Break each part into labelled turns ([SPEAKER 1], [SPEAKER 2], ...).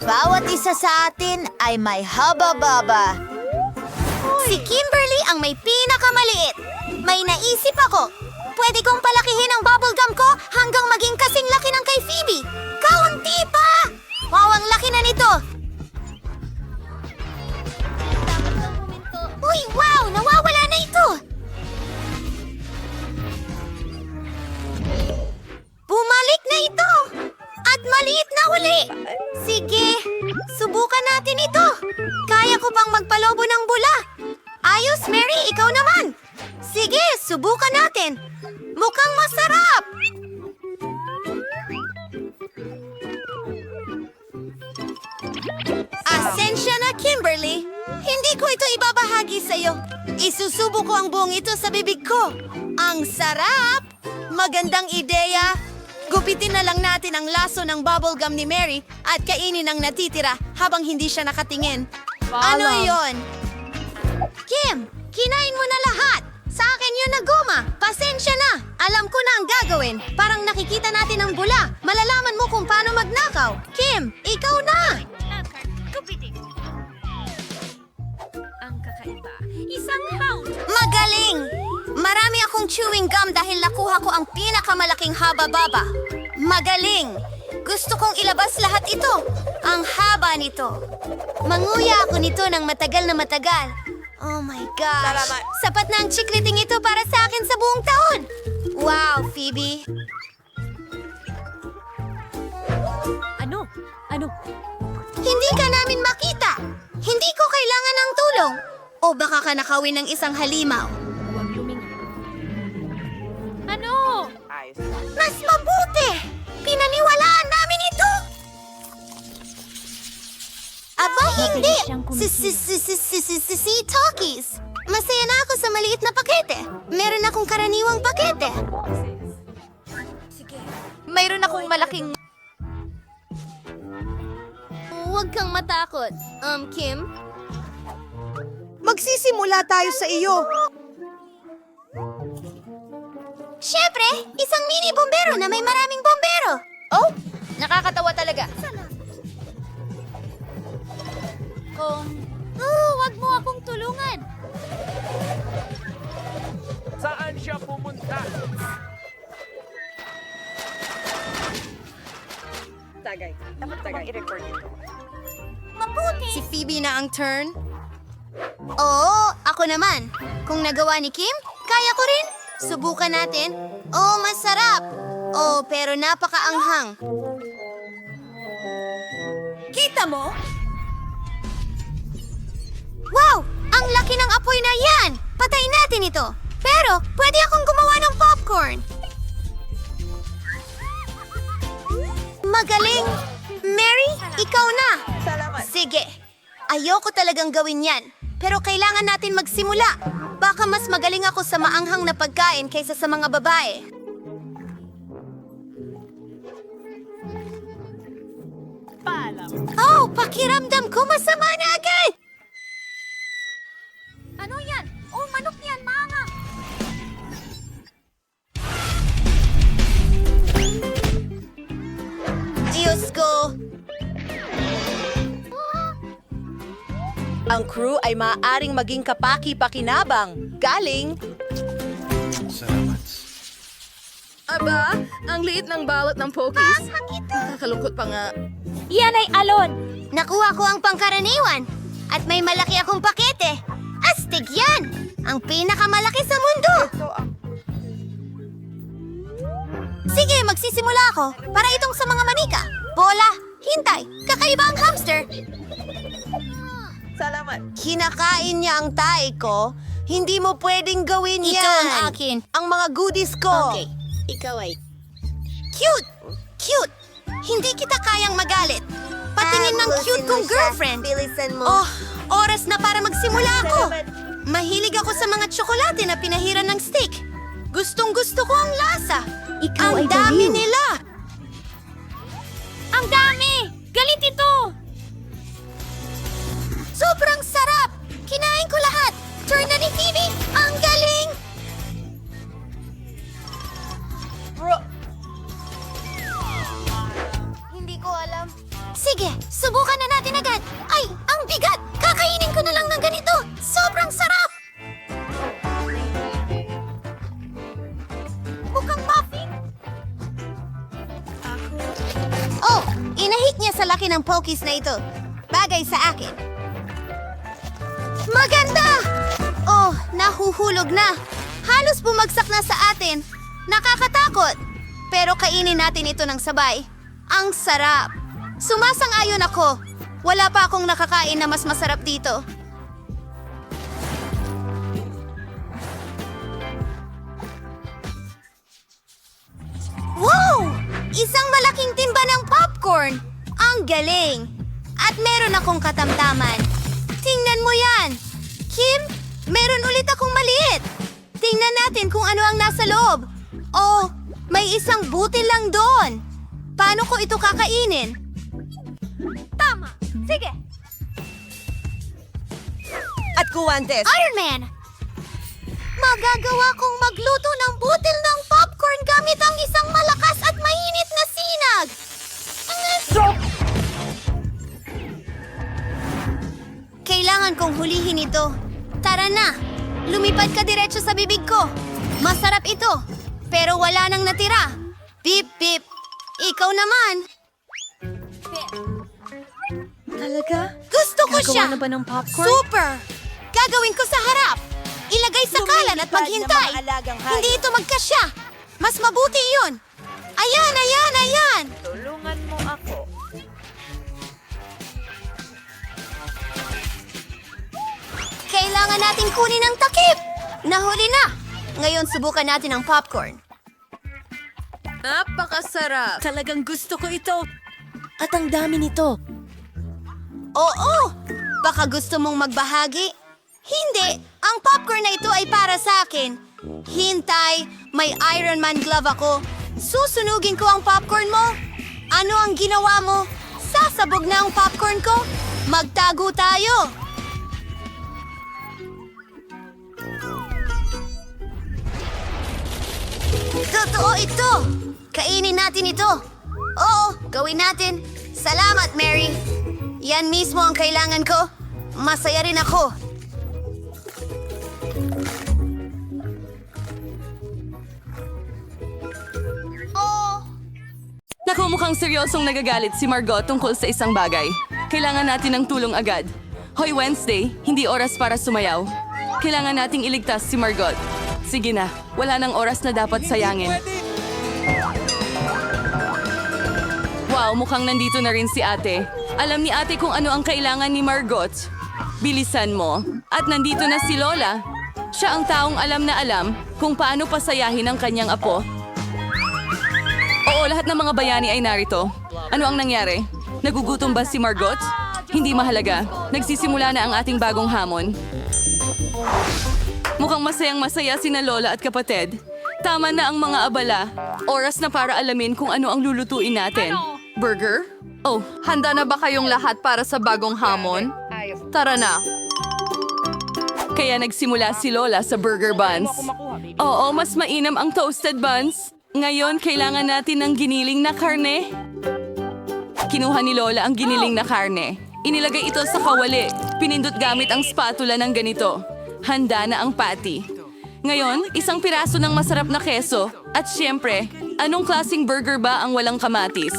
[SPEAKER 1] Bawat isa sa atin ay may haba-baba. Si Kimberly ang may pinakamaliit. May naisip ako. Pwede kong palakihin ang bubblegum ko hanggang maging kasing laki ng kay Phoebe. Kaunti pa! Wow, ang laki na nito! Uy, wow! Nawawala na ito! Bumalik na ito! At maliit na uli! Sige, subukan natin ito! Kaya ko pang magpalobo ng bula! Ayos, Mary, ikaw naman! Sige, subukan natin! Mukhang masarap! Asensya na, Kimberly! Hindi ko ito ibabahagi sa'yo. Isusubo ko ang buong ito sa bibig ko. Ang sarap! Magandang ideya! Gupitin na lang natin ang laso ng bubblegum ni Mary at kainin ang natitira habang hindi siya nakatingin. Ano yon? Kim, kinain mo na lahat! Sa akin yun na goma! Pasensya na! Alam ko na ang gagawin. Parang nakikita natin ang bula. Malalaman mo kung paano magnakaw. Kim, ikaw na!
[SPEAKER 2] Ang kakaiba. Isang hound.
[SPEAKER 1] Magaling! Marami akong chewing gum dahil nakuha ko ang pinakamalaking haba-baba. Magaling! Gusto kong ilabas lahat ito. Ang haba nito. Manguya ako nito ng matagal na matagal. Oh my gosh!
[SPEAKER 3] Salamat.
[SPEAKER 1] Sapat na ang chikliting ito para sa akin sa buong taon. Wow, Phoebe!
[SPEAKER 2] Ano? Ano?
[SPEAKER 1] Hindi ka namin makita! Hindi ko kailangan ng tulong! O baka ka nakawin ng isang halimaw.
[SPEAKER 2] Huwag lumingon. Ano?
[SPEAKER 3] Ayos.
[SPEAKER 1] Mas mabuti! Pinaniwalaan namin ito! Aba, hindi! Si Talkies! Masaya na ako sa maliit na pakete. Meron akong karaniwang pakete.
[SPEAKER 2] Mayroon akong malaking...
[SPEAKER 1] Huwag kang matakot. Kim?
[SPEAKER 3] Magsisimula tayo sa iyo.
[SPEAKER 1] Siyempre, isang mini bombero na may maraming bombero.
[SPEAKER 2] Oh! Nakakatawa talaga.
[SPEAKER 1] Wag mo akong tulungan.
[SPEAKER 4] Saan siya pumunta?
[SPEAKER 3] Tagay. Dapat tagay. I-record ito.
[SPEAKER 1] Mabuti! Si Phoebe na ang turn. Oo, ako naman. Kung nagawa ni Kim, kaya ko rin. Subukan natin. Oh, masarap. Oh, pero napakaanghang.
[SPEAKER 3] Kita mo?
[SPEAKER 1] Wow! Ang laki ng apoy na yan! Patayin natin ito. Pero, pwede akong gumawa ng popcorn. Magaling! Mary, ikaw na!
[SPEAKER 3] Salamat.
[SPEAKER 1] Sige. Ayoko talagang gawin yan. Pero kailangan natin magsimula. Baka mas magaling ako sa maanghang na pagkain kaysa sa mga babae. Oh, pakiramdam ko masama na agad!
[SPEAKER 2] Ano yan? Oh, manok yan, maangang.
[SPEAKER 1] Diyos ko!
[SPEAKER 3] Ang crew ay maaaring maging kapaki-pakinabang. Galing...
[SPEAKER 4] Salamat.
[SPEAKER 3] Aba, ang liit ng balot ng Pokies. Nakakalungkot pa nga.
[SPEAKER 2] Yan ay alon.
[SPEAKER 1] Nakuha ko ang pangkaraniwan at may malaki akong pakete. Astig yan! Ang pinakamalaki sa mundo! Sige, magsisimula ako para itong sa mga manika. Bola, hintay, kakaiba ang hamster.
[SPEAKER 3] Salamat.
[SPEAKER 1] Kinakain niya ang tae ko. Hindi mo pwedeng gawin yan. Ito ang akin. Ang mga goodies ko.
[SPEAKER 3] Okay, ikaw ay...
[SPEAKER 1] Cute! Cute! Hindi kita kayang magalit. Patingin ng cute kong girlfriend. Oh, oras na para magsimula ako. Mahilig ako sa mga tsokolate na pinahiran ng steak. Gustong-gusto ko ang lasa.
[SPEAKER 2] Ikaw
[SPEAKER 1] Ang
[SPEAKER 2] ay
[SPEAKER 1] dami
[SPEAKER 2] baliw.
[SPEAKER 1] nila.
[SPEAKER 2] Ang dami! Galit ito!
[SPEAKER 1] Sobrang sarap! Kinain ko lahat. Turn na ni Phoebe. Ang galing! Hindi ko alam. Sige, subukan subukan na natin agad. Ay, ang bigat! Kakainin ko na lang ng ganito. Sobrang sarap! Mukhang muffin. Oh, inahit niya sa laki ng Pokies na ito. Bagay sa akin. Maganda! Oh, nahuhulog na. Halos bumagsak na sa atin. Nakakatakot. Pero kainin natin ito ng sabay. Ang sarap. Sumasang-ayon ako. Wala pa akong nakakain na mas masarap dito. Wow! Isang malaking timba ng popcorn. Ang galing. At meron akong katamtaman. Tingnan mo yan. Kim, meron ulit akong maliit. Tingnan natin kung ano ang nasa loob. Oh, may isang butil lang doon. Paano ko ito kakainin?
[SPEAKER 2] Tama. Sige.
[SPEAKER 1] At kuwantes. Iron Man! Magagawa kong magluto ng butil ng popcorn gamit ang isang malakas at mainit na sinag. Kailangan kong hulihin ito. Tara na! Lumipad ka diretso sa bibig ko. Masarap ito, pero wala nang natira. Bip, bip. Ikaw naman.
[SPEAKER 3] Talaga?
[SPEAKER 1] Gusto ko siya.
[SPEAKER 3] Gagawa na ba ng popcorn?
[SPEAKER 1] Super! Gagawin ko sa harap. Ilagay sa kalan at maghintay. Hindi ito magkasya. Mas mabuti yun. Ayan, ayan, ayan.
[SPEAKER 2] Tulungan mo ako.
[SPEAKER 1] Kailangan natin kunin ang takip. Nahuli na. Ngayon subukan natin ang popcorn.
[SPEAKER 3] Napakasarap.
[SPEAKER 5] Talagang gusto ko ito. At ang dami nito.
[SPEAKER 1] Oo! Baka gusto mong magbahagi? Hindi! Ang popcorn na ito ay para sa akin. Hintay! May Iron Man glove ako. Susunugin ko ang popcorn mo. Ano ang ginawa mo? Sasabog na ang popcorn ko? Magtago tayo! Totoo ito! Kainin natin ito! Oo, gawin natin. Salamat, Mary. Yan mismo ang kailangan ko. Masaya rin ako. Oh,
[SPEAKER 5] Naku, mukhang seryosong nagagalit si Margot tungkol sa isang bagay. Kailangan natin ng tulong agad. Hoy Wednesday, hindi oras para sumayaw. Kailangan nating iligtas si Margot. Sige na, wala nang oras na dapat sayangin. Wow, mukhang nandito na rin si ate. Alam ni ate kung ano ang kailangan ni Margot. Bilisan mo. At nandito na si Lola. Siya ang taong alam na alam kung paano pasayahin ang kanyang apo. Oo, lahat ng mga bayani ay narito. Ano ang nangyari? Nagugutom ba si Margot? Hindi mahalaga. Nagsisimula na ang ating bagong hamon. Mukhang masayang masaya sina Lola at kapatid. Tama na ang mga abala. Oras na para alamin kung ano ang lulutuin natin. Burger? Oh, handa na ba kayong lahat para sa bagong hamon? Tara na. Kaya nagsimula si Lola sa burger buns. Oo, mas mainam ang toasted buns. Ngayon, kailangan natin ng giniling na karne. Kinuha ni Lola ang giniling na karne. Inilagay ito sa kawali. Pinindot gamit ang spatula ng ganito. Handa na ang patty. Ngayon, isang piraso ng masarap na keso. At syempre, anong klaseng burger ba ang walang kamatis?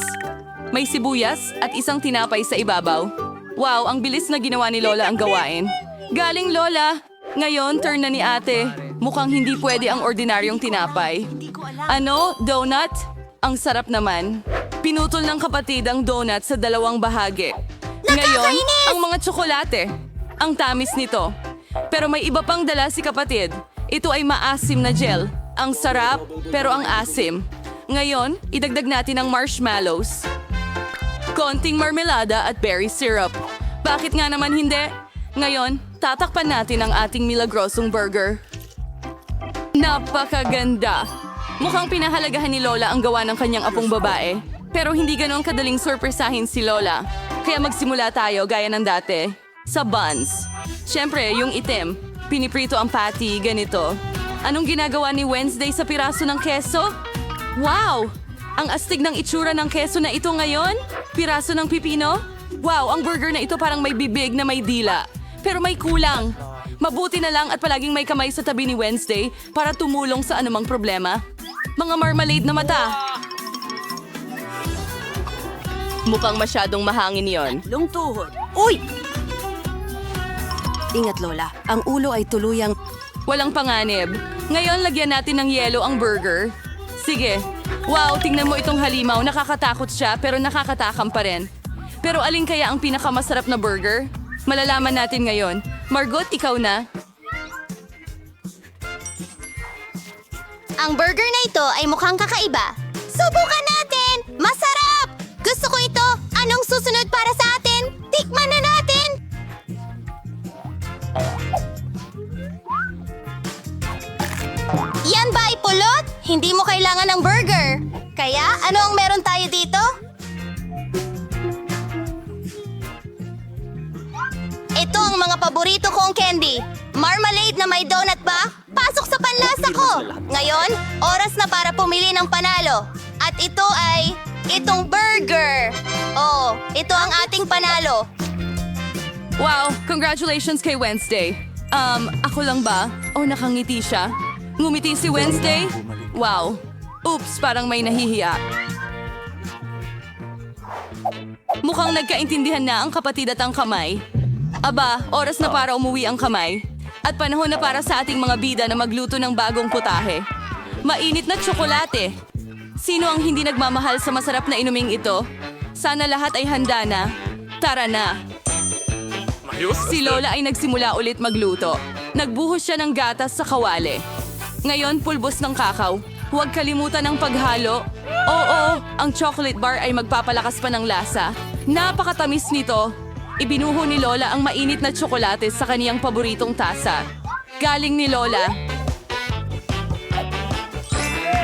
[SPEAKER 5] May sibuyas at isang tinapay sa ibabaw. Wow, ang bilis na ginawa ni Lola ang gawain. Galing Lola! Ngayon, turn na ni ate. Mukhang hindi pwede ang ordinaryong tinapay. Ano? Donut? Ang sarap naman. Pinutol ng kapatid ang donut sa dalawang bahagi. Ngayon, ang mga tsokolate. Ang tamis nito. Pero may iba pang dala si kapatid. Ito ay maasim na gel. Ang sarap, pero ang asim. Ngayon, idagdag natin ang marshmallows. Konting marmelada at berry syrup. Bakit nga naman hindi? Ngayon, tatakpan natin ang ating milagrosong burger. Napakaganda! Mukhang pinahalagahan ni Lola ang gawa ng kanyang apong babae. Pero hindi ganoon kadaling sorpresahin si Lola. Kaya magsimula tayo gaya ng dati. Sa buns. Siyempre, yung itim. Piniprito ang patty, ganito. Anong ginagawa ni Wednesday sa piraso ng keso? Wow! Ang astig ng itsura ng keso na ito ngayon? Piraso ng pipino? Wow, ang burger na ito parang may bibig na may dila. Pero may kulang. Mabuti na lang at palaging may kamay sa tabi ni Wednesday para tumulong sa anumang problema. Mga marmalade na mata. Mukhang masyadong mahangin yon.
[SPEAKER 1] Lungtuhod. Uy! Ingat, Lola. Ang ulo ay tuluyang...
[SPEAKER 5] Walang panganib. Ngayon, lagyan natin ng yelo ang burger. Sige. Wow, tingnan mo itong halimaw. Nakakatakot siya pero nakakatakam pa rin. Pero alin kaya ang pinakamasarap na burger? Malalaman natin ngayon. Margot, ikaw na.
[SPEAKER 1] Ang burger na ito ay mukhang kakaiba. Subukan natin! Masarap! Gusto ko ito! Anong susunod para sa atin? Tikman na natin! Yan ba ay pulot? Hindi mo kailangan ng burger. Kaya, ano ang meron tayo dito? Ito ang mga paborito kong candy. Marmalade na may donut ba? Pasok sa panlasa ko! Ngayon, oras na para pumili ng panalo. At ito ay... itong burger! Oh, ito ang ating panalo.
[SPEAKER 5] Wow, congratulations kay Wednesday. Ako lang ba? O nakangiti siya? Ngumiti si Wednesday? Wow. Oops, parang may nahihiya. Mukhang nagkaintindihan na ang kapatid at ang kamay. Aba, oras na para umuwi ang kamay. At panahon na para sa ating mga bida na magluto ng bagong putahe. Mainit na tsokolate. Sino ang hindi nagmamahal sa masarap na inuming ito? Sana lahat ay handa na. Tara na. Si Lola ay nagsimula ulit magluto. Nagbuhos siya ng gatas sa kawali. Ngayon, pulbos ng kakao. Huwag kalimutan ang paghalo. Oo, ang chocolate bar ay magpapalakas pa ng lasa. Napakatamis nito. Ibinuho ni Lola ang mainit na tsokolate sa kaniyang paboritong tasa. Galing ni Lola.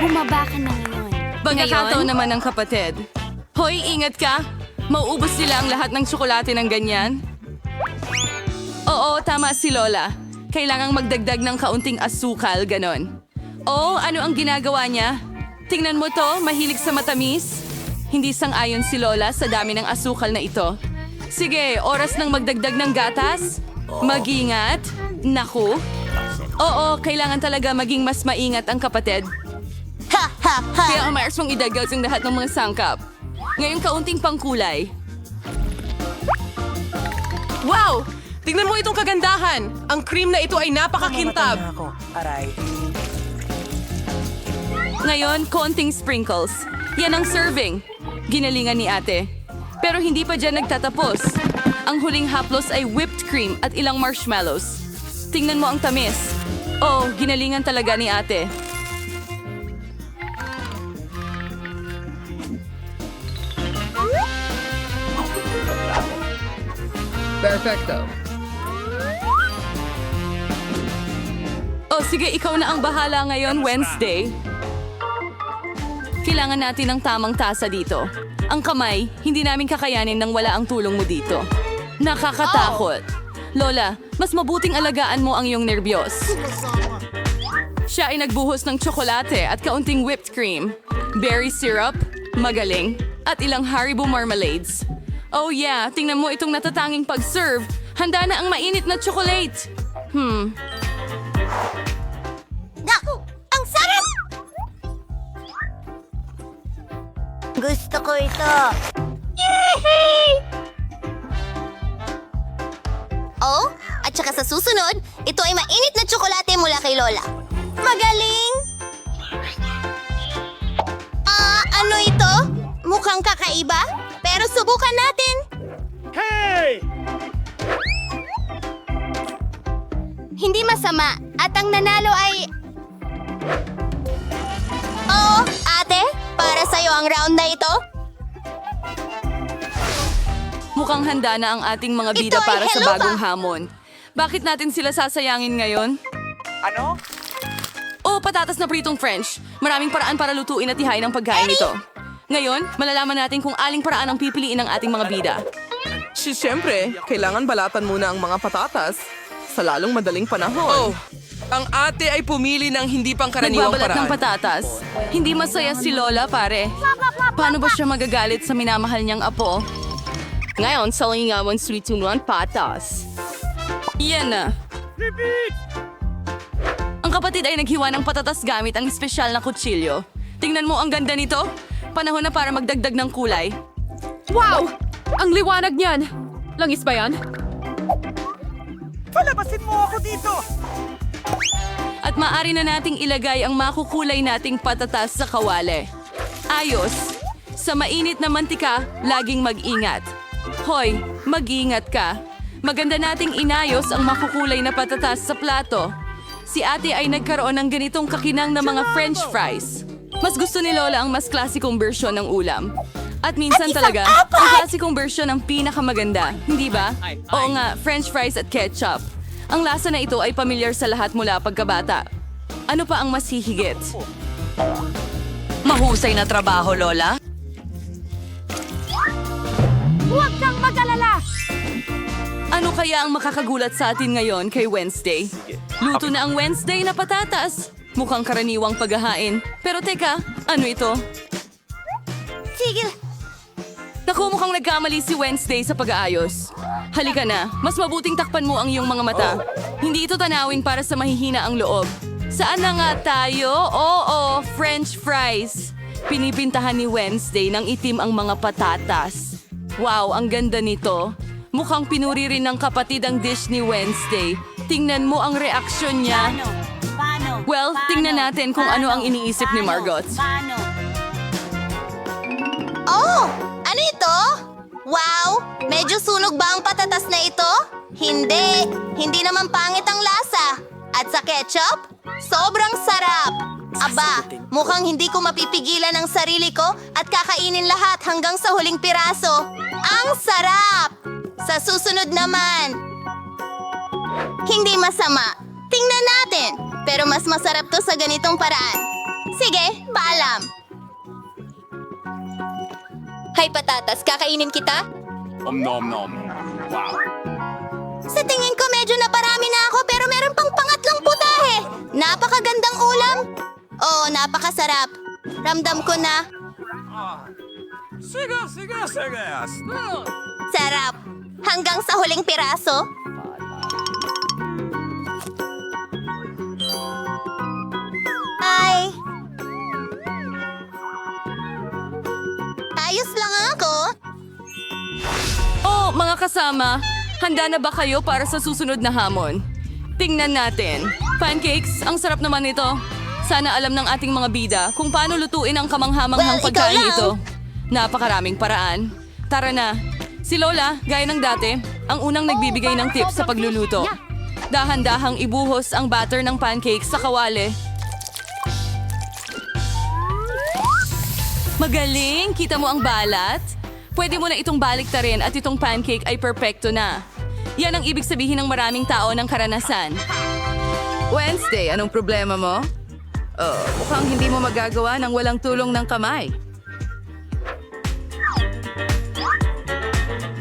[SPEAKER 1] Bumaba ka na ngayon.
[SPEAKER 5] Pagkakataon naman ng kapatid. Hoy, ingat ka! Mauubos sila ang lahat ng tsokolate ng ganyan. Oo, tama si Lola. Kailangang magdagdag ng kaunting asukal, ganon. Oh, ano ang ginagawa niya? Tingnan mo to, mahilig sa matamis. Hindi sang-ayon si Lola sa dami ng asukal na ito. Sige, oras ng magdagdag ng gatas. Mag-ingat. Naku. Oo, kailangan talaga maging mas maingat ang kapatid.
[SPEAKER 1] Ha, ha, ha!
[SPEAKER 5] Kaya umayos mong idagdag ang lahat ng mga sangkap. Ngayong kaunting pangkulay.
[SPEAKER 6] Wow! Tingnan mo itong kagandahan! Ang cream na ito ay napakakintab!
[SPEAKER 5] Ngayon, konting sprinkles. Yan ang serving. Ginalingan ni ate. Pero hindi pa dyan nagtatapos. Ang huling haplos ay whipped cream at ilang marshmallows. Tingnan mo ang tamis. Oh, ginalingan talaga ni ate.
[SPEAKER 3] Perfecto.
[SPEAKER 5] Oh, sige, ikaw na ang bahala ngayon, Wednesday. Kailangan natin ng tamang tasa dito. Ang kamay, hindi namin kakayanin nang wala ang tulong mo dito. Nakakatakot. Lola, mas mabuting alagaan mo ang iyong nervyos. Siya ay nagbuhos ng tsokolate at kaunting whipped cream, berry syrup, magaling, at ilang Haribo marmalades. Oh yeah, tingnan mo itong natatanging pag-serve. Handa na ang mainit na chocolate.
[SPEAKER 1] Naku! Ang sarap! Gusto ko ito. Oh, at saka sa susunod, ito ay mainit na tsokolate mula kay Lola. Magaling! Ano ito? Mukhang kakaiba, pero subukan natin. Hindi masama, at ang nanalo ay... Oh, ate, para sa'yo ang round na ito.
[SPEAKER 5] Mukhang handa na ang ating mga bida
[SPEAKER 1] Ito ay
[SPEAKER 5] para sa
[SPEAKER 1] hello
[SPEAKER 5] bagong
[SPEAKER 1] ba?
[SPEAKER 5] hamon. Bakit natin sila sasayangin ngayon?
[SPEAKER 4] Ano?
[SPEAKER 5] Oh, patatas na pritong French. Maraming paraan para lutuin at ihain ang pagkain ito. Ngayon, malalaman natin kung aling paraan ang pipiliin ng ating mga bida.
[SPEAKER 6] Siyempre, kailangan balatan muna ang mga patatas sa lalong madaling panahon.
[SPEAKER 3] Oh, ang ate ay pumili ng hindi pangkaraniwang
[SPEAKER 5] Nagbabalat ng
[SPEAKER 3] paraan.
[SPEAKER 5] patatas. Hindi masaya si Lola, pare. Paano ba siya magagalit sa minamahal niyang apo? Ngayon, sa lingawan sulit-tunuan patas. Yan na. Ang kapatid ay naghiwa ng patatas gamit ang espesyal na kutsilyo. Tingnan mo ang ganda nito. Panahon na para magdagdag ng kulay.
[SPEAKER 3] Wow! Ang liwanag niyan! Langis ba yan?
[SPEAKER 4] Palabasin mo ako dito!
[SPEAKER 5] At maaari na nating ilagay ang makukulay nating patatas sa kawali. Ayos! Sa mainit na mantika, laging mag-ingat. Hoy, mag-ingat ka. Maganda nating inayos ang makukulay na patatas sa plato. Si ate ay nagkaroon ng ganitong kakinang na mga french fries. Mas gusto ni Lola ang mas klasikong bersyon ng ulam. At minsan talaga, ang klasikong bersyon ang pinakamaganda, hindi ba? Oo nga, french fries at ketchup. Ang lasa na ito ay pamilyar sa lahat mula pagkabata. Ano pa ang mas hihigit?
[SPEAKER 1] Mahusay na trabaho, Lola.
[SPEAKER 2] Huwag kang mag-alala!
[SPEAKER 5] Ano kaya ang makakagulat sa atin ngayon kay Wednesday? Luto na ang Wednesday na patatas. Mukhang karaniwang paghahain. Pero teka, ano ito?
[SPEAKER 1] Tigil.
[SPEAKER 5] Naku, mukhang nagkamali si Wednesday sa pag-aayos. Halika na, mas mabuting takpan mo ang iyong mga mata. Hindi ito tanawin para sa mahihina ang loob. Saan na nga tayo? Oo, french fries. Pinipintahan ni Wednesday ng itim ang mga patatas. Wow, ang ganda nito. Mukhang pinuri rin ng kapatid ang dish ni Wednesday. Tingnan mo ang reaksyon niya. Well, tingnan natin kung ano ang iniisip ni Margot.
[SPEAKER 1] Oh! Ano ito? Wow! Medyo sunog ba ang patatas na ito? Hindi. Hindi naman pangit ang lasa. At sa ketchup? Sobrang sarap. Aba, mukhang hindi ko mapipigilan ang sarili ko at kakainin lahat hanggang sa huling piraso. Ang sarap! Sa susunod naman. Hindi masama. Tingnan natin. Pero mas masarap to sa ganitong paraan. Sige, paalam. Hay patatas, kakainin kita?
[SPEAKER 4] Nom nom. Wow.
[SPEAKER 1] Sa tingin ko medyo naparami na ako pero meron pang pangatlong putahe. Napakagandang ulam. Oo, napakasarap. Ramdam ko na.
[SPEAKER 4] Sige.
[SPEAKER 1] Sarap. Hanggang sa huling piraso. Ay. Ayos lang ako.
[SPEAKER 5] Oh, mga kasama, handa na ba kayo para sa susunod na hamon? Tingnan natin. Pancakes, ang sarap naman nito. Sana alam ng ating mga bida kung paano lutuin ang kamanghamanghang
[SPEAKER 1] Well, ikaw
[SPEAKER 5] pagkain
[SPEAKER 1] lang.
[SPEAKER 5] ito. Napakaraming paraan. Tara na. Si Lola, gaya ng dati, ang unang nagbibigay ng tips sa pagluluto. Dahan-dahang ibuhos ang batter ng pancakes sa kawali. Magaling! Kita mo ang balat? Pwede mo na itong baliktarin at itong pancake ay perpekto na. Yan ang ibig sabihin ng maraming tao ng karanasan.
[SPEAKER 3] Wednesday, anong problema mo? Oh, mukhang hindi mo magagawa ng walang tulong ng kamay.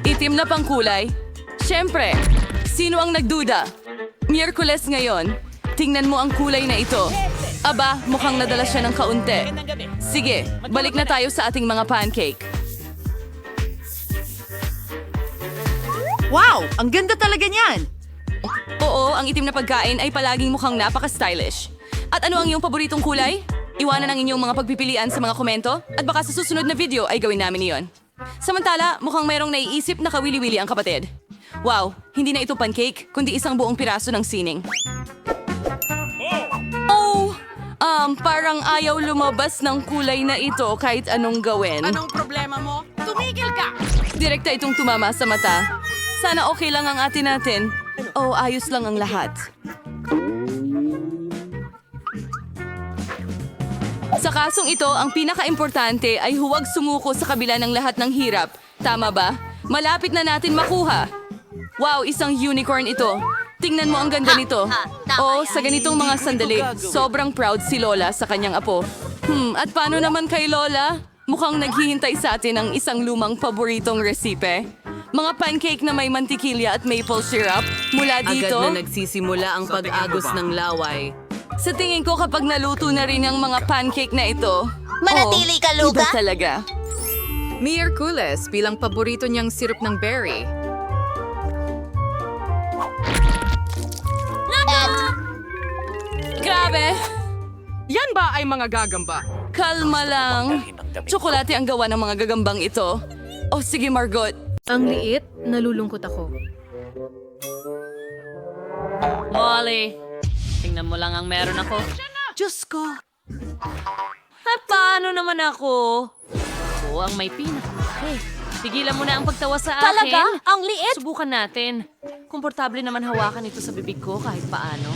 [SPEAKER 5] Itim na pangkulay? Siyempre, sino ang nagduda? Miyerkules ngayon. Tingnan mo ang kulay na ito. Aba, mukhang nadala siya ng kaunti. Sige, balik na tayo sa ating mga pancake.
[SPEAKER 3] Wow! Ang ganda talaga niyan!
[SPEAKER 5] Oo, ang itim na pagkain ay palaging mukhang napaka-stylish. At ano ang iyong paboritong kulay? Iwanan ang inyong mga pagpipilian sa mga komento at baka sa susunod na video ay gawin namin iyon. Samantala, mukhang mayroong naiisip na kawili-wili ang kapatid. Wow, hindi na ito pancake, kundi isang buong piraso ng sining. Oh! Parang ayaw lumabas ng kulay na ito kahit anong gawin.
[SPEAKER 6] Anong problema mo? Tumigil ka!
[SPEAKER 5] Direkta itong tumama sa mata. Sana okay lang ang atin natin. Oh, ayos lang ang lahat. Sa kasong ito, ang pinaka-importante ay huwag sumuko sa kabila ng lahat ng hirap. Tama ba? Malapit na natin makuha. Wow, isang unicorn ito. Tingnan mo ang ganda nito. Oh, sa ganitong mga sandali, sobrang proud si Lola sa kanyang apo. At paano naman kay Lola? Mukhang naghihintay sa atin ang isang lumang paboritong resipe. Mga pancake na may mantikilya at maple syrup mula dito.
[SPEAKER 3] Agad na nagsisimula ang pag-agos ng laway.
[SPEAKER 5] Sa tingin ko kapag naluto na rin ang mga pancake na ito,
[SPEAKER 1] Manatili ka, Luka.
[SPEAKER 5] iba talaga.
[SPEAKER 3] Miyerkules bilang paborito niyang sirup ng berry.
[SPEAKER 5] Grabe!
[SPEAKER 6] Yan ba ay mga gagamba?
[SPEAKER 5] Kalma lang. Tsokolate ang gawa ng mga gagambang ito. Oh, sige, Margot.
[SPEAKER 7] Ang liit, nalulungkot ako.
[SPEAKER 2] Molly, tingnan mo lang ang meron ako.
[SPEAKER 5] Diyos ko.
[SPEAKER 2] Paano naman ako? Ako ang may pinakamalaki. Pigilan mo na ang pagtawa sa akin.
[SPEAKER 1] Talaga? Ang liit?
[SPEAKER 2] Subukan natin. Komportable naman hawakan ito sa bibig ko kahit paano.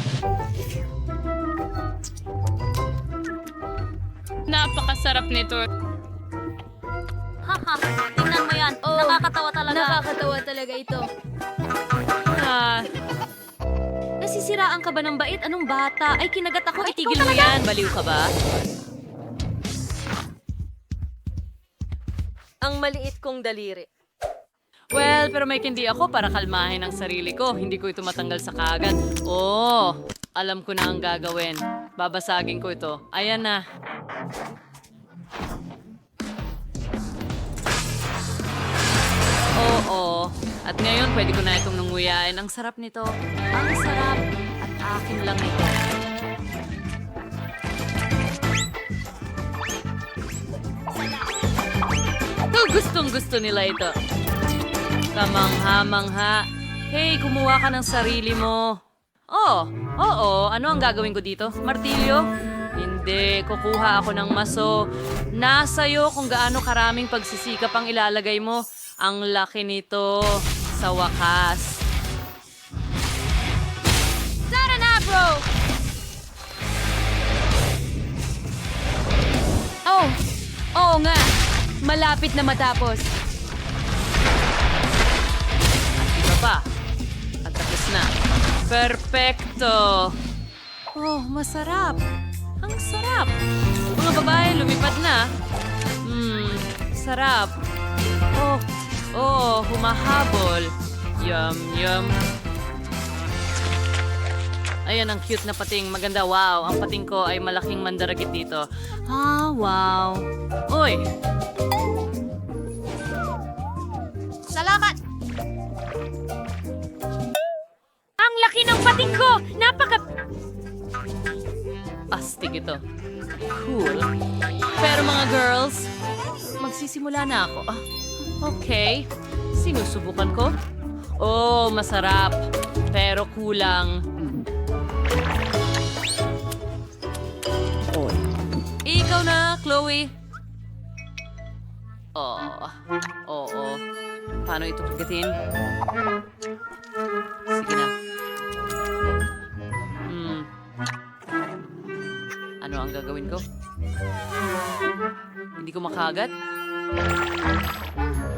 [SPEAKER 5] Napakasarap nito.
[SPEAKER 1] Haha, tingnan mo yan. Nakakatawa talaga.
[SPEAKER 7] Nakakatawa talaga ito.
[SPEAKER 2] Nasisiraan ka ba ng bait? Anong bata? Ay, kinagat ako. Itigil mo yan. Baliw ka ba?
[SPEAKER 7] Ang maliit kong daliri.
[SPEAKER 2] Well, pero may kindi ako para kalmahin ang sarili ko. Hindi ko ito matanggal sa kaagad. Oh, alam ko na ang gagawin. Babasagin ko ito. Ayan na. Oo. At ngayon, pwede ko na itong nanguyain. Ang sarap nito. Ang sarap. At akin lang ito. Gustong-gusto nila ito. Kamangha-mangha. Hey, kumuha ka ng sarili mo. Oh, oo. Ano ang gagawin ko dito? Martilyo? Hindi. Kukuha ako ng maso. Nasa'yo kung gaano karaming pagsisikap ang ilalagay mo. Ang laki nito sa wakas.
[SPEAKER 7] Tara na, bro! Oh, oo nga. Malapit na matapos.
[SPEAKER 2] Iba pa. At tapos na. Perfecto. Oh, masarap. Ang sarap. Mga babae, lumipad na. Sarap. Oh, humahabol. Yum, yum. Ayan, ang cute na pating. Maganda, wow. Ang pating ko ay malaking mandaragit dito. Wow. Uy,
[SPEAKER 1] Salamat!
[SPEAKER 2] ang laki ng pating ko! Astig ito. Cool. Pero mga girls, magsisimula na ako. Okay. Sinusubukan ko. Oh, masarap. Pero kulang. Ikaw na, Chloe. Oo. Paano ito kagatin? Sige na. Ano ang gagawin ko? Hindi ko makagat?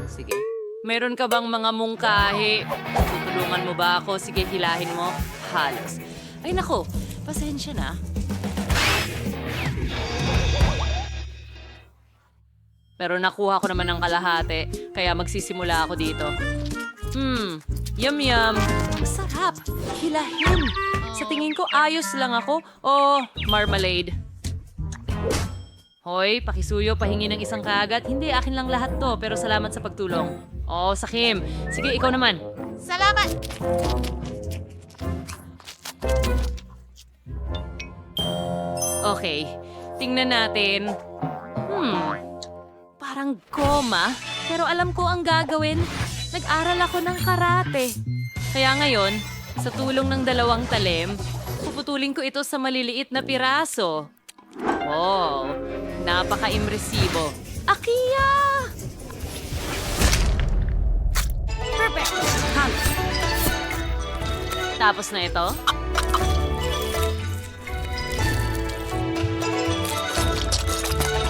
[SPEAKER 2] Sige. Meron ka bang mga mungkahi? Tutulungan mo ba ako? Sige, hilahin mo. Halos. Ay nako, pasensya na. Pero nakuha ko naman ng kalahati, kaya magsisimula ako dito. Yum yum. Masarap. Hilahin. Sa tingin ko, ayos lang ako. Oh, marmalade. Hoy, pakisuyo, pahingi ng isang kagat. Hindi, akin lang lahat to, pero salamat sa pagtulong. Oh, Sakim. Sige, ikaw naman.
[SPEAKER 1] Salamat!
[SPEAKER 2] Okay, tingnan natin. Parang goma, pero alam ko ang gagawin. Nag-aral ako ng karate. Kaya ngayon, sa tulong ng dalawang talim, puputulin ko ito sa maliliit na piraso. Wow, napaka-impresibo. Akiya! Perfect! Tapos na ito.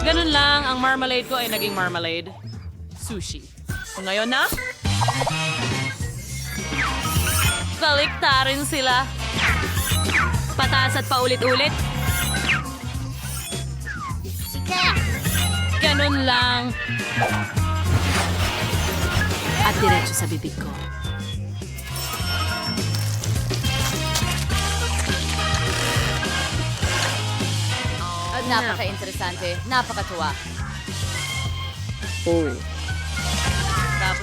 [SPEAKER 2] Ganun lang, ang marmalade ko ay naging marmalade. Sushi. Ngayon na? Baliktarin sila. Pataas at paulit-ulit. Ganun lang. At diretso sa bibig ko.
[SPEAKER 7] Napaka-interesante. Napakatuwa.
[SPEAKER 6] Uy,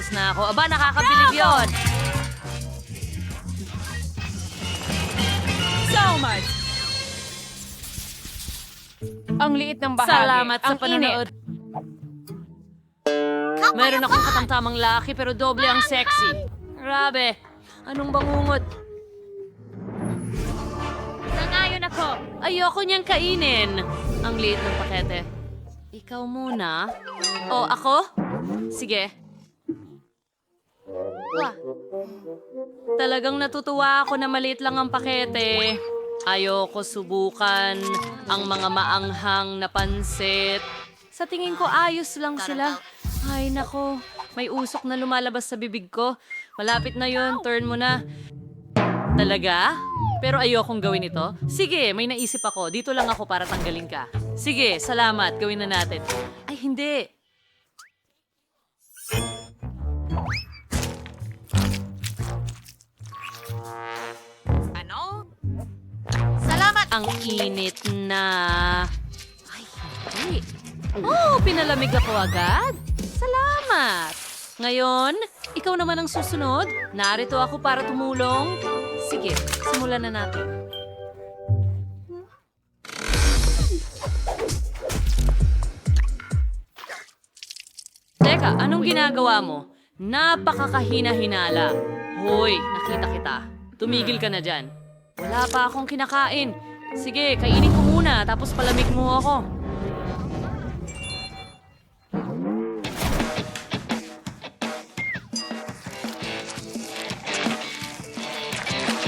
[SPEAKER 2] Tapos na ako. Aba, nakakabilib yun.
[SPEAKER 7] So much! Ang liit ng bahagi.
[SPEAKER 2] Salamat sa
[SPEAKER 7] Ang
[SPEAKER 2] panonood.
[SPEAKER 7] init.
[SPEAKER 2] Meron akong katamtamang laki pero doble ang sexy. Grabe. Anong bangungot?
[SPEAKER 7] Nangayon ako.
[SPEAKER 2] Ayoko niyang kainin. Ang liit ng pakete. Ikaw muna. O, ako? Sige. Wah. Talagang natutuwa ako na maliit lang ang pakete. Ayoko subukan ang mga maanghang na pansit. Sa tingin ko ayos lang sila. Ay nako, may usok na lumalabas sa bibig ko. Malapit na yon, turn mo na. Talaga? Pero ayokong gawin ito. Sige, may naisip ako. Dito lang ako para tanggalin ka. Sige, salamat. Gawin na natin. Ay, hindi.
[SPEAKER 1] Salamat!
[SPEAKER 2] Ang init na. Ay, hindi. Oh, pinalamig ako agad. Salamat. Ngayon, ikaw naman ang susunod. Narito ako para tumulong. Sige, simulan na natin. Teka, anong ginagawa mo? Napakakahina-hinala. Hoy, nakita kita. Tumigil ka na dyan. Wala pa akong kinakain. Sige, kainin ko muna, tapos palamig mo ako.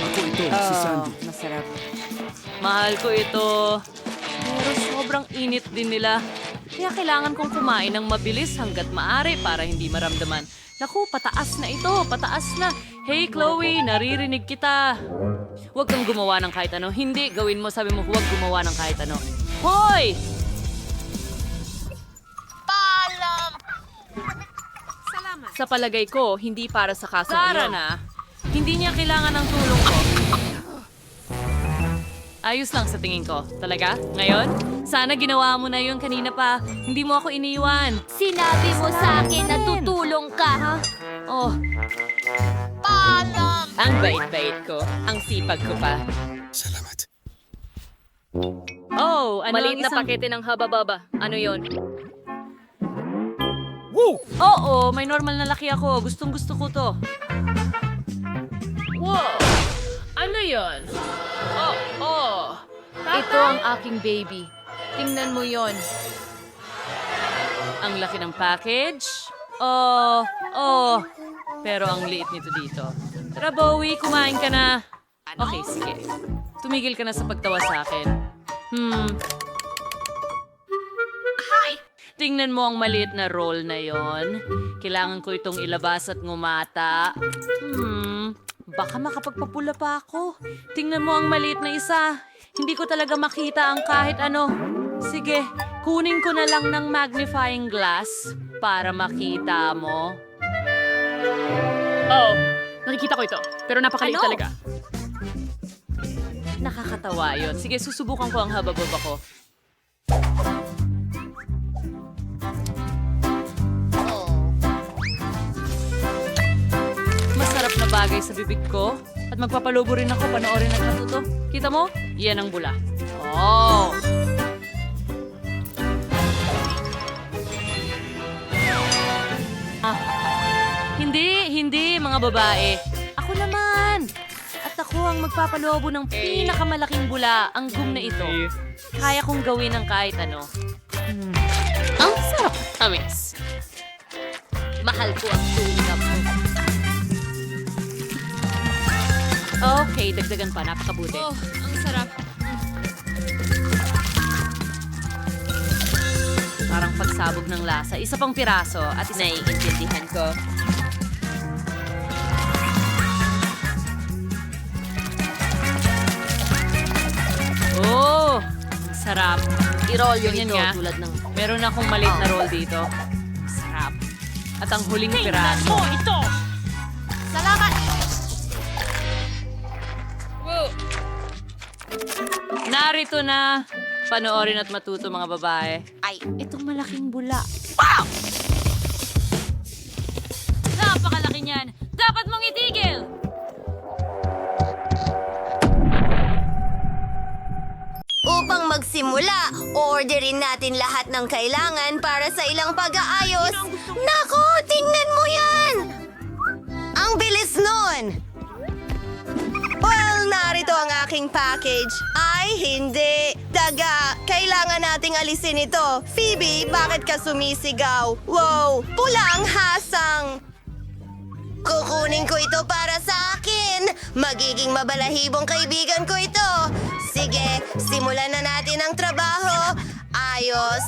[SPEAKER 4] Ako ito, si Sandy.
[SPEAKER 2] Masarap. Mahal ko ito. Pero sobrang init din nila. Kaya kailangan kong kumain ng mabilis hanggat maaari para hindi maramdaman. Naku, pataas na ito, pataas na. Hey Chloe, naririnig kita. Huwag kang gumawa ng kahit ano. Hindi, gawin mo, sabi mo, huwag gumawa ng kahit ano. Hoy! Sa palagay ko, hindi para sa kasong
[SPEAKER 7] Sara
[SPEAKER 2] iyon. Hindi niya kailangan ng tulong ko. Ayos lang sa tingin ko. Talaga? Ngayon? Sana ginawa mo na yun kanina pa. Hindi mo ako iniwan.
[SPEAKER 7] Sinabi mo sa akin na tutulong ka, ha?
[SPEAKER 2] Oh, ang bait-bait ko. Ang sipag ko pa.
[SPEAKER 4] Salamat.
[SPEAKER 2] Oh, ano
[SPEAKER 7] Maliit
[SPEAKER 2] ang
[SPEAKER 7] na
[SPEAKER 2] isang...
[SPEAKER 7] pakete ng haba-baba. Ano yon?
[SPEAKER 2] Oo, may normal na laki ako. Gustong-gusto ko to.
[SPEAKER 7] Wow! Ano yon?
[SPEAKER 2] Ito ang aking baby. Tingnan mo yon. Ang laki ng package. Pero ang liit nito dito. Tara, Bowie, kumain ka na. Okay, sige. Tumigil ka na sa pagtawa sa akin. Tingnan mo ang maliit na roll na yon. Kailangan ko itong ilabas at ngumata. Baka makapagpapula pa ako. Tingnan mo ang maliit na isa. Hindi ko talaga makita ang kahit ano. Sige, kunin ko na lang ng magnifying glass para makita mo.
[SPEAKER 7] Oh, nakikita ko ito. Pero napakaliit talaga.
[SPEAKER 2] Nakakatawa yun. Sige, susubukan ko ang haba-baba ko. Masarap na bagay sa bibig ko. At magpapalobo rin ako, panoorin at matuto. Kita mo? Yan ang bula. Oh! Hindi, mga babae. Ako naman. At ako ang magpapalobo ng pinakamalaking bula, ang gum na ito. Kaya kong gawin ng kahit ano. Ang sarap. Amis. Mahal ko ang tulap mo. Okay, dagdagan pa. Napakabuti.
[SPEAKER 7] Oh, ang sarap.
[SPEAKER 2] Parang pagsabog ng lasa. Isa pang piraso at isa naiintindihan ko. Oh! Sarap. I-roll yun ito tulad ng... Meron akong maliit na roll dito. Sarap. At ang huling piraso.
[SPEAKER 7] ito!
[SPEAKER 1] Salamat!
[SPEAKER 2] Narito na. Panoorin at matuto mga babae.
[SPEAKER 1] Ay,
[SPEAKER 2] Itong malaking bula.
[SPEAKER 7] Napakalaki niyan! Dapat mong itigil!
[SPEAKER 1] Upang magsimula, orderin natin lahat ng kailangan para sa ilang pag-aayos. Nako, tingnan mo yan! Ang bilis nun! Well, narito ang aking package. Ay, hindi. Daga, kailangan nating alisin ito. Phoebe, bakit ka sumisigaw? Wow, pula ang hasang. Kukunin ko ito para sa akin. Magiging mabalahibong kaibigan ko ito. Sige, simulan na natin ang trabaho. Ayos.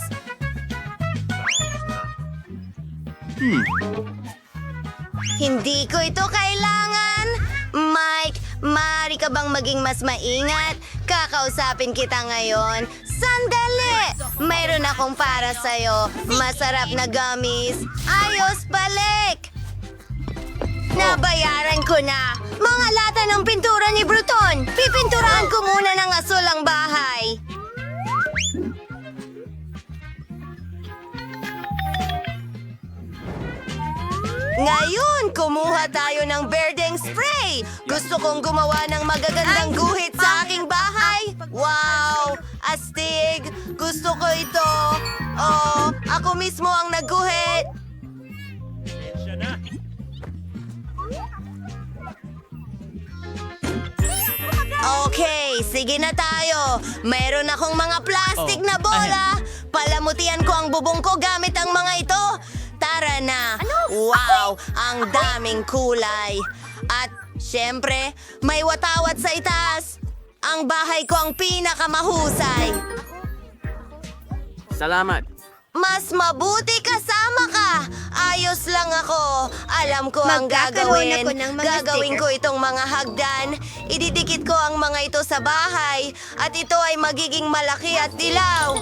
[SPEAKER 1] Hindi ko ito kailangan. Mike, maaari ka bang maging mas maingat? Kakausapin kita ngayon. Sandali! Mayroon akong para sa'yo. Masarap na gummies. Ayos, balik! Nabayaran ko na. Mga lata ng pintura ni Bruton. Pipinturahan ko muna ng asul ang bahay. Ngayon, kumuha tayo ng berdeng spray. Gusto kong gumawa ng magagandang guhit sa aking bahay. Wow! Astig! Gusto ko ito. Oh, ako mismo ang nagguhit. Okay, sige na tayo. Mayroon akong mga plastic na bola. Palamutian ko ang bubong ko gamit ang mga ito. Tara na. Wow, ang daming kulay. At syempre, may watawat sa itaas. Ang bahay ko ang pinakamahusay.
[SPEAKER 4] Salamat.
[SPEAKER 1] Mas mabuti kasama ka. Ayos lang ako. Alam ko ang gagawin. Gagawin ko itong mga hagdan. Ididikit ko ang mga ito sa bahay. At ito ay magiging malaki at dilaw.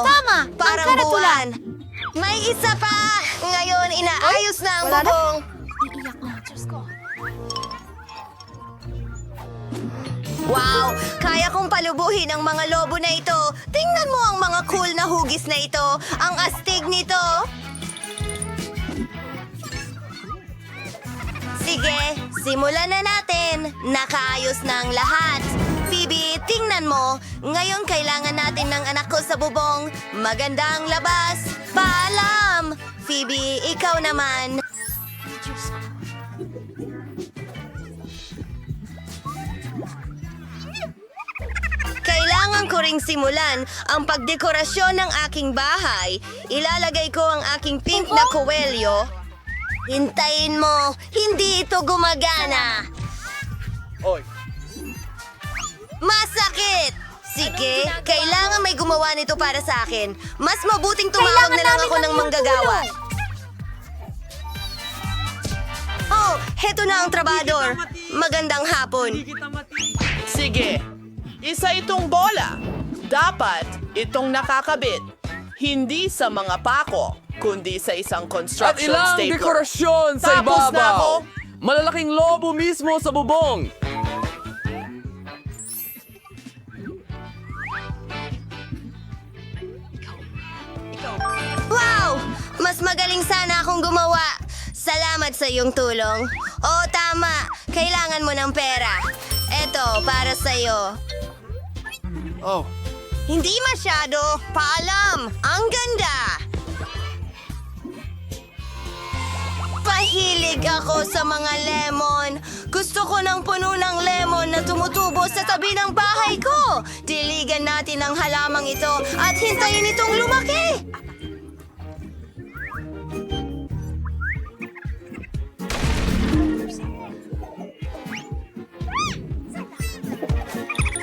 [SPEAKER 7] tama.
[SPEAKER 1] Parang buwan. May isa pa. Ngayon, inaayos na ang bubong. Wow! Kaya kong palubuhin ang mga lobo na ito. Tingnan mo ang mga cool na hugis na ito. Ang astig nito. Sige, simulan na natin. Nakaayos na ang lahat. Phoebe, tingnan mo. Ngayon kailangan natin ng anak ko sa bubong. Maganda ang labas. Paalam! Phoebe, ikaw naman. Kailangan ko ring simulan ang pagdekorasyon ng aking bahay. Ilalagay ko ang aking pink na kowelyo. Hintayin mo, hindi ito gumagana. Masakit! Sige, kailangan may gumawa nito para sa akin. Mas mabuting tumawag na lang ako ng manggagawa. Oh, heto na ang trabador. Magandang hapon.
[SPEAKER 6] Sige, isa itong bola. Dapat itong nakakabit. Hindi sa mga pako, kundi sa isang
[SPEAKER 8] At
[SPEAKER 6] construction
[SPEAKER 8] ilang
[SPEAKER 6] stapler.
[SPEAKER 8] dekorasyon sa
[SPEAKER 6] Tapos na ako.
[SPEAKER 8] ibabaw. Malalaking lobo mismo sa bubong.
[SPEAKER 1] Wow! Mas magaling sana akong gumawa. Salamat sa iyong tulong. Oo, tama. Kailangan mo ng pera. Eto, para sa'yo.
[SPEAKER 4] Oh,
[SPEAKER 1] Hindi masyado. Paalam. Ang ganda. Pahilig ako sa mga lemon. Gusto ko ng puno ng lemon na tumutubo sa tabi ng bahay ko. Diligan natin ang halamang ito at hintayin itong lumaki.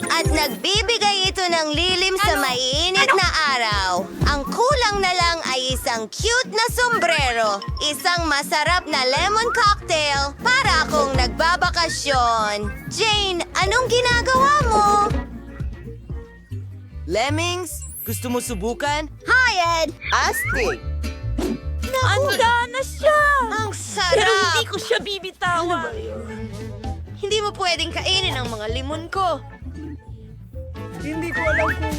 [SPEAKER 1] At nagbibigay ito ng lilim sa maiinit na araw. Ang kulang na lang ay isang cute na sombrero. Isang masarap na lemon cocktail para akong nagbabakasyon. Jane, anong ginagawa mo?
[SPEAKER 9] Lemmings, gusto mo subukan?
[SPEAKER 1] Hi, Ed!
[SPEAKER 9] Astig!
[SPEAKER 1] Handa na siya! Ang sarap!
[SPEAKER 7] Pero hindi ko siya bibitawan.
[SPEAKER 1] Hindi mo pwedeng kainin ang mga limon ko.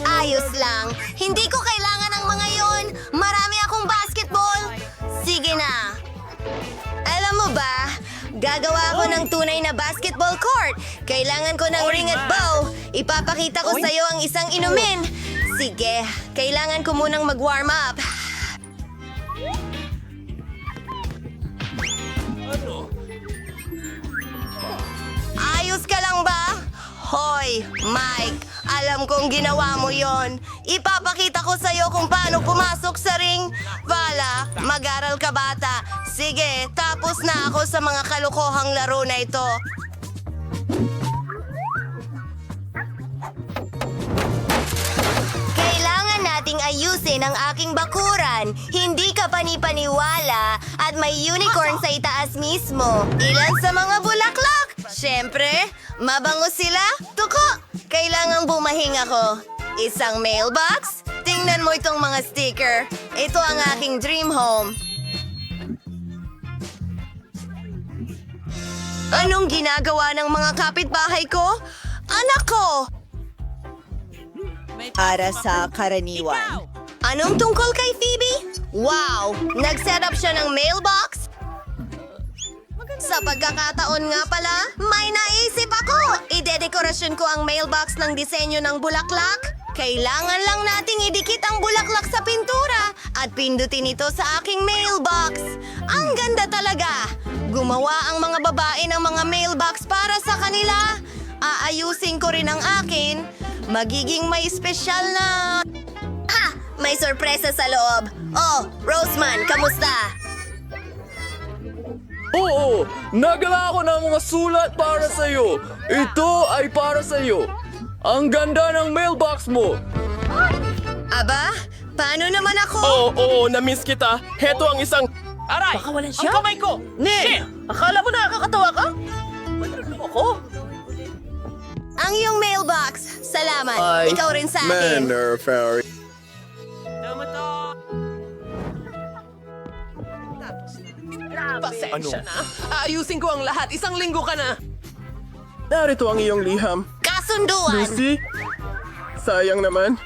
[SPEAKER 1] Ayos lang. Hindi ko kailangan ng mga yon. Marami akong basketball. Sige na. Alam Gagawa ako ng tunay na basketball court. Kailangan ko ng ring at bow. Ipapakita ko sa'yo ang isang inumin. Sige, kailangan ko munang mag-warm up. Ayos ka lang ba? Hoy, Mike, alam kong ginawa mo yon. Ipapakita ko sa'yo kung paano pumasok sa ring. Vala, mag-aral ka bata. Sige, tapos na ako sa mga kalokohang laro na ito. Kailangan nating ayusin ang aking bakuran. Hindi ka panipaniwala at may unicorn sa itaas mismo. Ilan sa mga bulaklak? Siyempre, mabango sila. Tuko! Kailangang bumahing ako. Isang mailbox? Tingnan mo itong mga sticker. Ito ang aking dream home. Anong ginagawa ng mga kapitbahay ko? Anak ko! Para sa karaniwan. Anong tungkol kay Phoebe? Wow! Nag-set up siya ng mailbox? Sa pagkakataon nga pala, may naisip ako! Idedekorasyon ko ang mailbox ng disenyo ng bulaklak. Kailangan lang nating idikit ang bulaklak sa pintura at pindutin ito sa aking mailbox. Ang ganda talaga! Gumawa ang mga babae ng mga mailbox para sa kanila. Aayusin ko rin ang akin. Magiging may espesyal na... Ha! May sorpresa sa loob. Oh, Roseman, kamusta?
[SPEAKER 8] Oo, nagala ako ng mga sulat para sa'yo. Ito ay para sa'yo. Ang ganda ng mailbox mo.
[SPEAKER 1] Aba, paano naman ako?
[SPEAKER 4] Oo, na-miss kita. Heto ang isang...
[SPEAKER 6] Aray! Baka walang siya? Ang kamay ko! Shit! Akala mo nakakatawa ka? Ako?
[SPEAKER 1] Ang iyong mailbox. Salamat. Ikaw rin sa akin.
[SPEAKER 4] Fairy.
[SPEAKER 6] Pasensya na. Ayusin ko ang lahat. Isang linggo ka na.
[SPEAKER 4] Narito ang iyong liham.
[SPEAKER 1] Kasunduan.
[SPEAKER 4] Lucy? Sayang naman.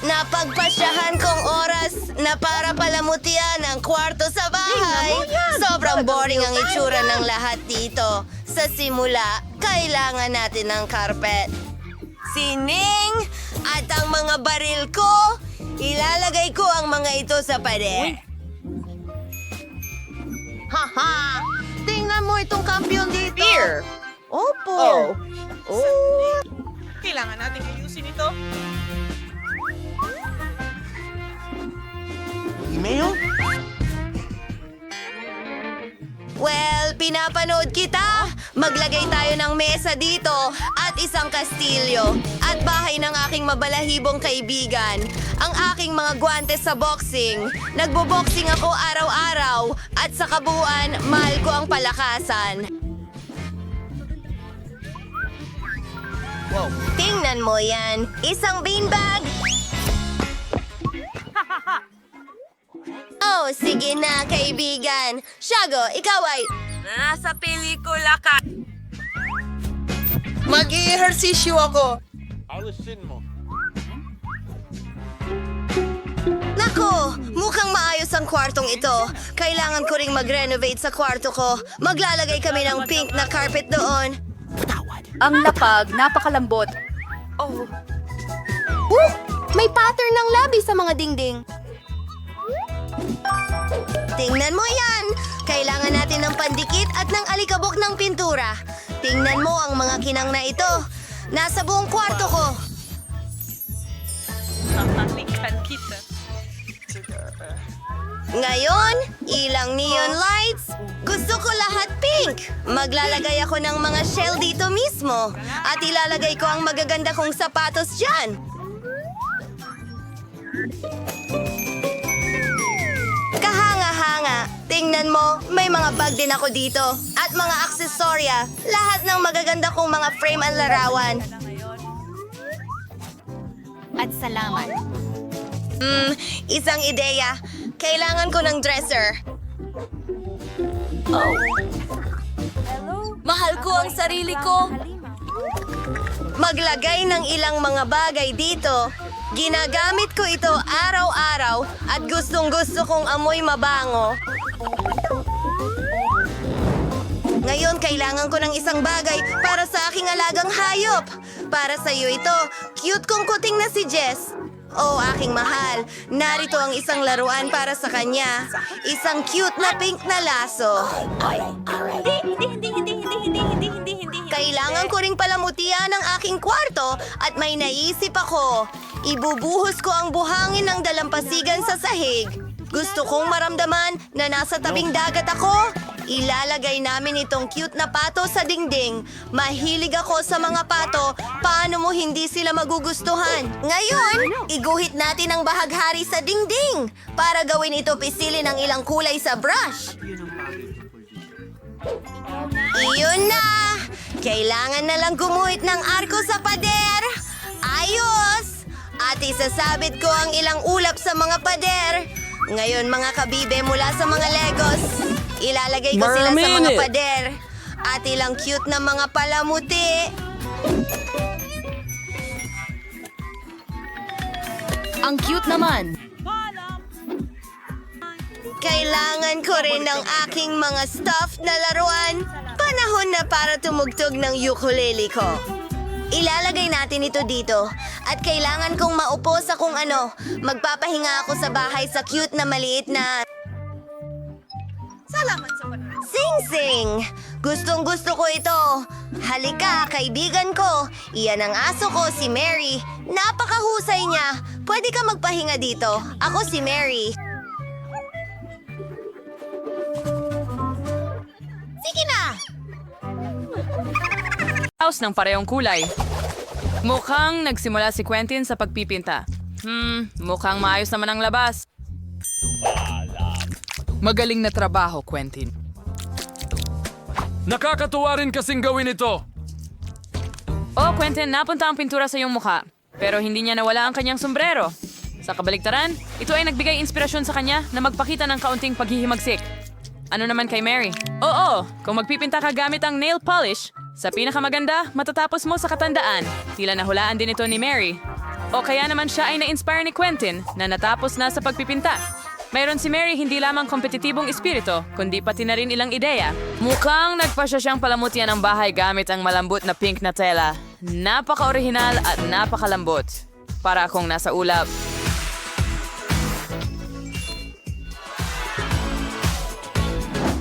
[SPEAKER 1] Napagpasyahan kong oras na para palamutian ang kwarto sa bahay. Sobrang boring ang itsura ng lahat dito. Sa simula, kailangan natin ng carpet. Sining at ang mga baril ko, ilalagay ko ang mga ito sa pader. Haha! Tingnan mo itong kampiyon dito. Beer! Opo!
[SPEAKER 6] Kailangan natin ayusin ito.
[SPEAKER 9] Email?
[SPEAKER 1] Well, pinapanood kita. Maglagay tayo ng mesa dito at isang kastilyo at bahay ng aking mabalahibong kaibigan. Ang aking mga guwantes sa boxing. Nagbo-boxing ako araw-araw at sa kabuuan, mahal ko ang palakasan. Tingnan mo yan. Isang beanbag. Oh, sige na, kaibigan. Shago, ikaw ay... Nasa pelikula ka.
[SPEAKER 6] Mag-i-ehersisyo ako.
[SPEAKER 1] Nako, mukhang maayos ang kwartong ito. Kailangan ko ring mag-renovate sa kwarto ko. Maglalagay kami ng pink na carpet doon.
[SPEAKER 5] Ang lapag, napakalambot.
[SPEAKER 1] May pattern ng labi sa mga dingding. Tingnan mo yan! Kailangan natin ng pandikit at ng alikabok ng pintura. Tingnan mo ang mga kinang na ito. Nasa buong kwarto ko. Ngayon, ilang neon lights. Gusto ko lahat pink. Maglalagay ako ng mga shell dito mismo. At ilalagay ko ang magaganda kong sapatos dyan. Kahanga-hanga. Tingnan mo, may mga bag din ako dito. At mga aksesorya. Lahat ng magaganda kong mga frame at larawan.
[SPEAKER 7] At salamat.
[SPEAKER 1] Isang ideya. Kailangan ko ng dresser. Mahal ko ang sarili ko. Maglagay ng ilang mga bagay dito. Ginagamit ko ito araw-araw at gustong-gusto kong amoy mabango. Ngayon, kailangan ko ng isang bagay para sa aking alagang hayop. Para sa iyo ito, cute kong kuting na si Jess. Oh, aking mahal, narito ang isang laruan para sa kanya. Isang cute na pink na laso. Kailangan ko ring palamutian ang aking kwarto at may naisip ako. Ibubuhos ko ang buhangin ng dalampasigan sa sahig. Gusto kong maramdaman na nasa tabing dagat ako. Ilalagay namin itong cute na pato sa dingding. Mahilig ako sa mga pato. Paano mo hindi sila magugustuhan? Ngayon, iguhit natin ang bahaghari sa dingding para gawin ito pisilin ng ilang kulay sa brush. Iyon na! Kailangan na lang gumuhit ng arko sa pader. Ayos! At isasabit ko ang ilang ulap sa mga pader. Ngayon, mga kabibe mula sa mga Legos, ilalagay ko sila sa mga pader. At ilang cute na mga palamuti.
[SPEAKER 7] Ang cute naman.
[SPEAKER 1] Kailangan ko rin ng aking mga stuffed na laruan. Panahon na para tumugtog ng ukulele ko. Ilalagay natin ito dito. At kailangan kong maupo sa kung ano. Magpapahinga ako sa bahay sa cute na maliit na... Salamat sa panahon. Sing-sing! Gustong-gusto ko ito. Halika, kaibigan ko. Iyan ang aso ko, si Mary. Napakahusay niya. Pwede ka magpahinga dito. Ako si Mary. Sige na!
[SPEAKER 2] House ng parehong kulay. Mukhang nagsimula si Quentin sa pagpipinta. Mukhang maayos naman ang labas.
[SPEAKER 3] Magaling na trabaho, Quentin.
[SPEAKER 8] Nakakatuwa rin kasing gawin ito.
[SPEAKER 2] Oh, Quentin, napunta ang pintura sa iyong mukha. Pero hindi niya nawala ang kanyang sombrero. Sa kabaligtaran, ito ay nagbigay inspirasyon sa kanya na magpakita ng kaunting paghihimagsik. Ano naman kay Mary? Oo, kung magpipinta ka gamit ang nail polish, sa pinakamaganda, matatapos mo sa katandaan. Tila nahulaan din ito ni Mary. O kaya naman siya ay na-inspire ni Quentin na natapos na sa pagpipinta. Mayroon si Mary hindi lamang kompetitibong espiritu, kundi pati na rin ilang ideya. Mukhang nagpasya siyang palamutian ng bahay gamit ang malambot na pink na tela. Napaka-orihinal at napakalambot. Para akong nasa ulap.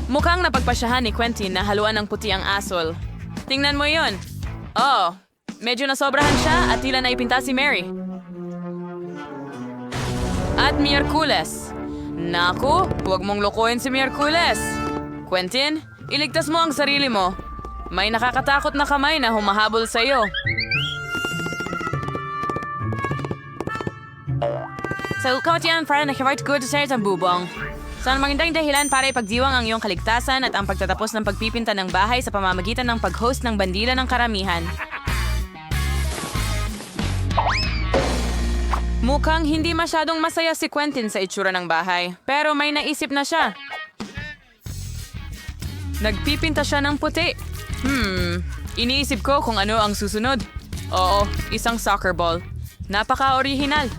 [SPEAKER 2] Mukhang napagpasyahan ni Quentin na haluan ng puti ang asol. Tingnan mo yon. Oh, medyo nasobrahan siya at tila naipinta si Mary. At Miyerkules. Naku, huwag mong lokohin si Miyerkules. Quentin, iligtas mo ang sarili mo. May nakakatakot na kamay na humahabol sa iyo. Sa kautian para nakivart ko sa ang bubong. Saan magandang dahilan para ipagdiwang ang iyong kaligtasan at ang pagtatapos ng pagpipinta ng bahay sa pamamagitan ng pag-host ng bandila ng karamihan. Mukhang hindi masyadong masaya si Quentin sa itsura ng bahay, pero may naisip na siya. Nagpipinta siya ng puti. Iniisip ko kung ano ang susunod. Oo, isang soccer ball. Napaka-orihinal.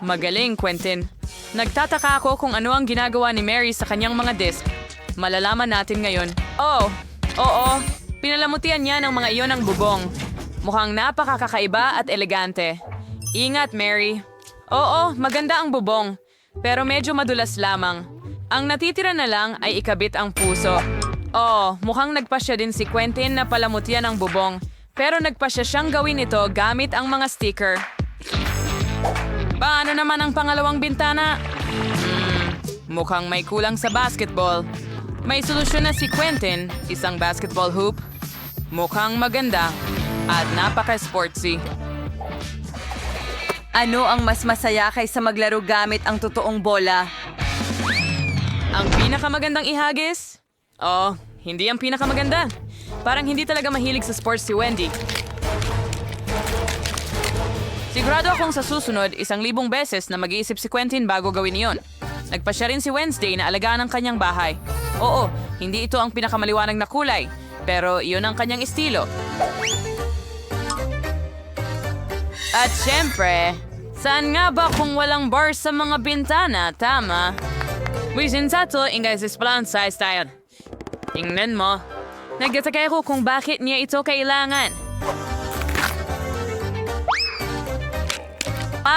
[SPEAKER 2] Magaling, Quentin. Nagtataka ako kung ano ang ginagawa ni Mary sa kanyang mga disc. Malalaman natin ngayon. Oo, pinalamutian niya ng mga iyon ng bubong. Mukhang napakakakaiba at elegante. Ingat, Mary. Oo, maganda ang bubong. Pero medyo madulas lamang. Ang natitira na lang ay ikabit ang puso. Mukhang nagpasya din si Quentin na palamutian ang bubong. Pero nagpasya siyang gawin ito gamit ang mga sticker. Paano naman ang pangalawang bintana? Mukhang may kulang sa basketball. May solusyon na si Quentin, isang basketball hoop. Mukhang maganda at napaka-sportsy.
[SPEAKER 5] Ano ang mas masaya kaysa maglaro gamit ang totoong bola?
[SPEAKER 2] Ang pinakamagandang ihagis? Hindi ang pinakamaganda. Parang hindi talaga mahilig sa sports si Wendy. Sigurado akong sa susunod, 1,000 beses na mag-iisip si Quentin bago gawin iyon. Nagpasya rin si Wednesday na alagaan ang kanyang bahay. Oo, hindi ito ang pinakamaliwanag na kulay, pero iyon ang kanyang estilo. At syempre, saan nga ba kung walang bars sa mga bintana? Tama. Wisin sa to, ingay sa plan sa style. Tingnan mo. Nagtataka ako kung bakit niya ito kailangan.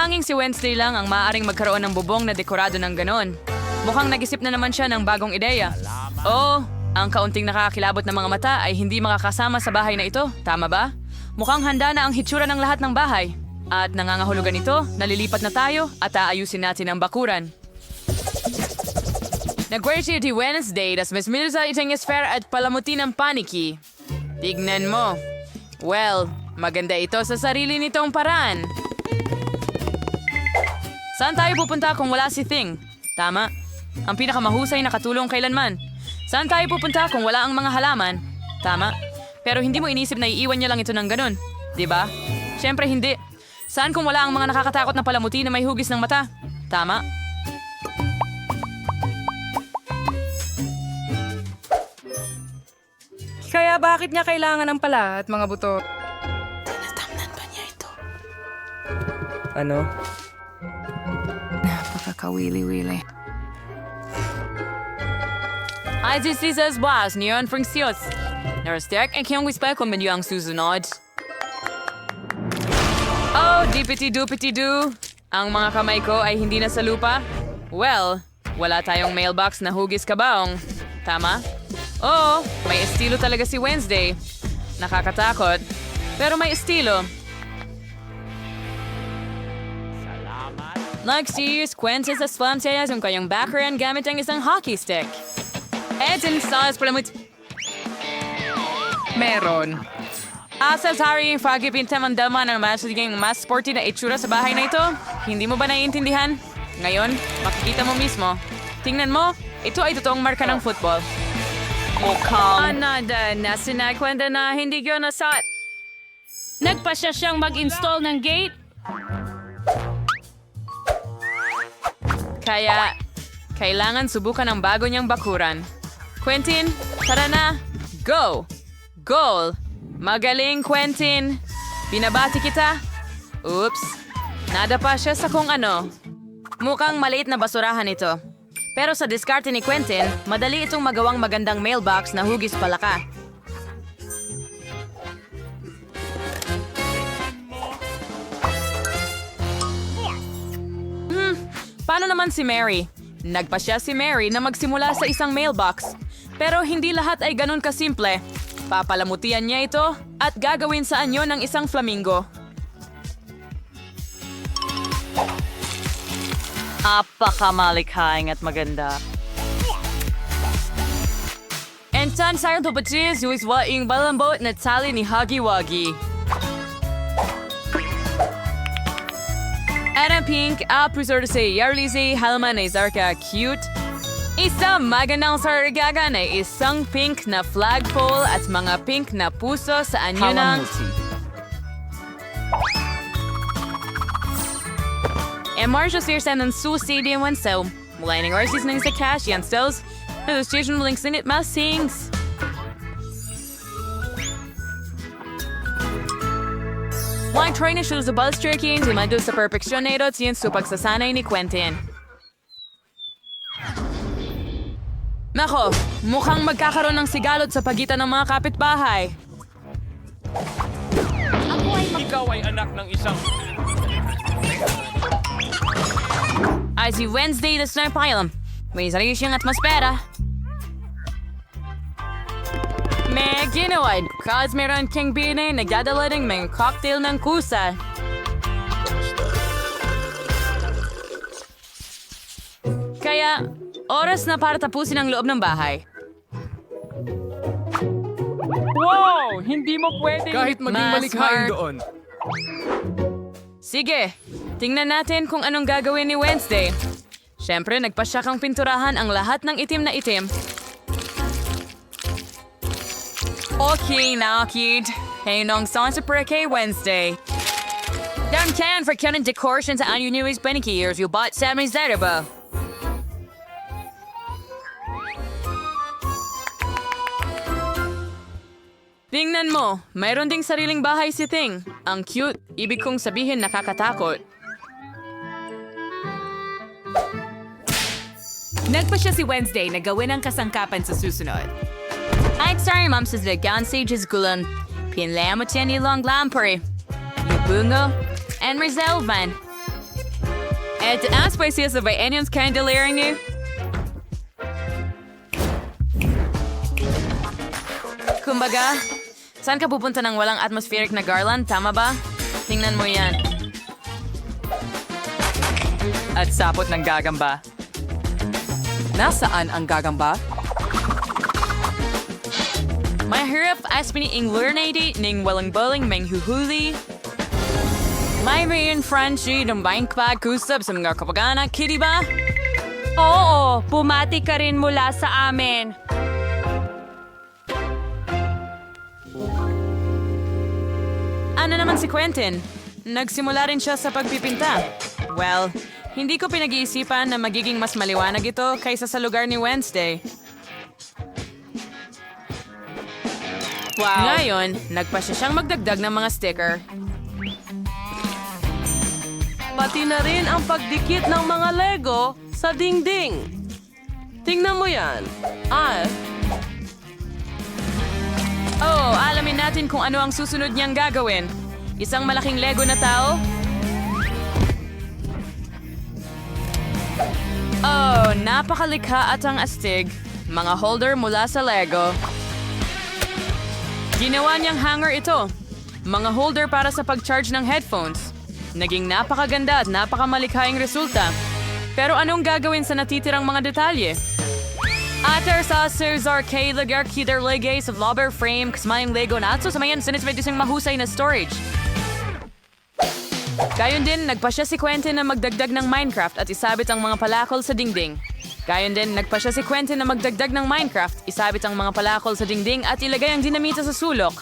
[SPEAKER 2] Panging si Wednesday lang ang maaaring magkaroon ng bubong na dekorado ng ganon. Mukhang nag-isip na naman siya ng bagong ideya. Oo, ang kaunting nakakakilabot na mga mata ay hindi makakasama sa bahay na ito. Tama ba? Mukhang handa na ang hitsura ng lahat ng bahay. At nangangahulugan ito, nalilipat na tayo at aayusin natin ang bakuran. Nag-worship di Wednesday, das mas minusa itong esfera at palamuti ng paniki. Tignan mo. Well, maganda ito sa sarili nitong paraan. Saan tayo pupunta kung wala si Thing? Tama. Ang pinakamahusay na katulong kailanman. Saan tayo pupunta kung wala ang mga halaman? Tama. Pero hindi mo inisip na iiwan niya lang ito ng ganun. Diba? Siyempre hindi. Saan kung wala ang mga nakakatakot na palamuti na may hugis ng mata? Tama.
[SPEAKER 5] Kaya bakit niya kailangan ng pala at mga buto?
[SPEAKER 8] Ano?
[SPEAKER 5] Napakakawili-wili.
[SPEAKER 2] Ay, dieses boss, niyon funksios. Narastek ang kiyong wispa kung medyo ang susunod. Oh, dipiti-dupiti-do. Ang mga kamay ko ay hindi na sa lupa? Well, wala tayong mailbox na hugis kabaong. Tama? Oo, may estilo talaga si Wednesday. Nakakatakot, pero may estilo. Nag-serious kwentes sa splamsayas ang kayang background gamit ang isang hockey stick. Edson sauce palamut.
[SPEAKER 5] Meron.
[SPEAKER 2] Asal sari yung pagipintamandaman ng masiging mas sporty na itsura sa bahay na ito? Hindi mo ba naiintindihan? Ngayon, makikita mo mismo. Tingnan mo, ito ay totoong marka ng football.
[SPEAKER 7] Anada na sinakwenda na hindi ko nasat. Nagpasya siyang mag-install ng gate.
[SPEAKER 2] Kaya, kailangan subukan ang bago niyang bakuran. Quentin, tara na! Go! Goal! Magaling, Quentin! Binabati kita! Oops! Nadapa siya sa kung ano. Mukhang maliit na basurahan ito. Pero sa diskarte ni Quentin, madali itong magawang magandang mailbox na hugis palaka. Paano naman si Mary? Nagpasya si Mary na magsimula sa isang mailbox. Pero hindi lahat ay ganun kasimple. Papalamutian niya ito at gagawin sa anyo ng isang flamingo.
[SPEAKER 7] Apakamalikhaing at maganda.
[SPEAKER 2] And tan sayang tupatis yung iswaing balambot na tali ni Huggy Wuggy. Ana Pink, aprisor sa Yarlize Halman ay Zarka cute. Isang magandang sargaga na isang pink na flagpole at mga pink na puso sa anyo ng... E Marcia Sirsan ng susi di man so. Mulayning orsis ng sa cash yan stills. Na the station links in it mas sings. Wang try na shoes the buzz jerky di man do sa perfection na ito at siyan sa pagsasanay ni Quentin. Nako, mukhang magkakaroon ng sigalot sa pagitan ng mga kapitbahay.
[SPEAKER 8] Ikaw ay anak ng isang...
[SPEAKER 2] Ay si Wednesday na snarpilem. May sarili siyang atmosfera. May ginawa. Cause meron kang binay nagdadala ng mga cocktail ng kusa. Kaya, oras na para tapusin ang loob ng bahay.
[SPEAKER 8] Wow! Hindi mo pwede...
[SPEAKER 4] Kahit maging
[SPEAKER 2] Mas
[SPEAKER 4] malikhain
[SPEAKER 2] smart.
[SPEAKER 4] doon.
[SPEAKER 2] Sige, tingnan natin kung anong gagawin ni Wednesday. Siyempre, nagpasya kang pinturahan ang lahat ng itim na itim. Okay, now, kid. Hey, nong song sa kay Wednesday. Downtown for Canon decoration sa anyo news Beniki years you bought 70 ba? Tingnan mo, mayroon ding sariling bahay si Ting. Ang cute, ibig kong sabihin nakakatakot.
[SPEAKER 7] Nagpasya si Wednesday na gawin ang kasangkapan sa susunod. Ay, sorry, ma'am, sa legan sages gulan. Pinlamo tiyan ilang lampari. Bungo and Rizelvan. At aspay siya sa Bayanians candelier niyo. Kumbaga, saan ka pupunta ng walang atmospheric na garland? Tama ba? Tingnan mo yan.
[SPEAKER 5] At sapot ng gagamba. Nasaan ang gagamba?
[SPEAKER 7] Mahirap as piniingwernady ning walang boling menghuhuli. May rin Frenchie ng bank pa kusap sa mga kapagana, kitty ba?
[SPEAKER 2] Oo, pumati ka rin mula sa amin.
[SPEAKER 7] Ano naman si Quentin? Nagsimula rin siya sa pagpipinta. Well, hindi ko pinag-iisipan na magiging mas maliwanag ito kaysa sa lugar ni Wednesday.
[SPEAKER 2] Wow.
[SPEAKER 7] Ngayon, nagpa siya siyang magdagdag ng mga sticker.
[SPEAKER 6] Pati na rin ang pagdikit ng mga Lego sa dingding. Tingnan mo yan.
[SPEAKER 7] Oh, alamin natin kung ano ang susunod niyang gagawin. Isang malaking Lego na tao? Oh, napakalikha at ang astig. Mga holder mula sa Lego. Ginawa niyang hanger ito. Mga holder para sa pag-charge ng headphones. Naging napakaganda at napakamalikhayang resulta. Pero anong gagawin sa natitirang mga detalye? Ater sa Sears Arcade lagar kider legay sa lobber frame kasmayang Lego na sa mayan sinismay disang mahusay na storage. Gayon din, nagpa siya si Quentin na magdagdag ng Minecraft at isabit ang mga palakol sa dingding. Gayon din, nagpa siya si Quentin na magdagdag ng Minecraft, isabit ang mga palakol sa dingding at ilagay ang dinamita sa sulok.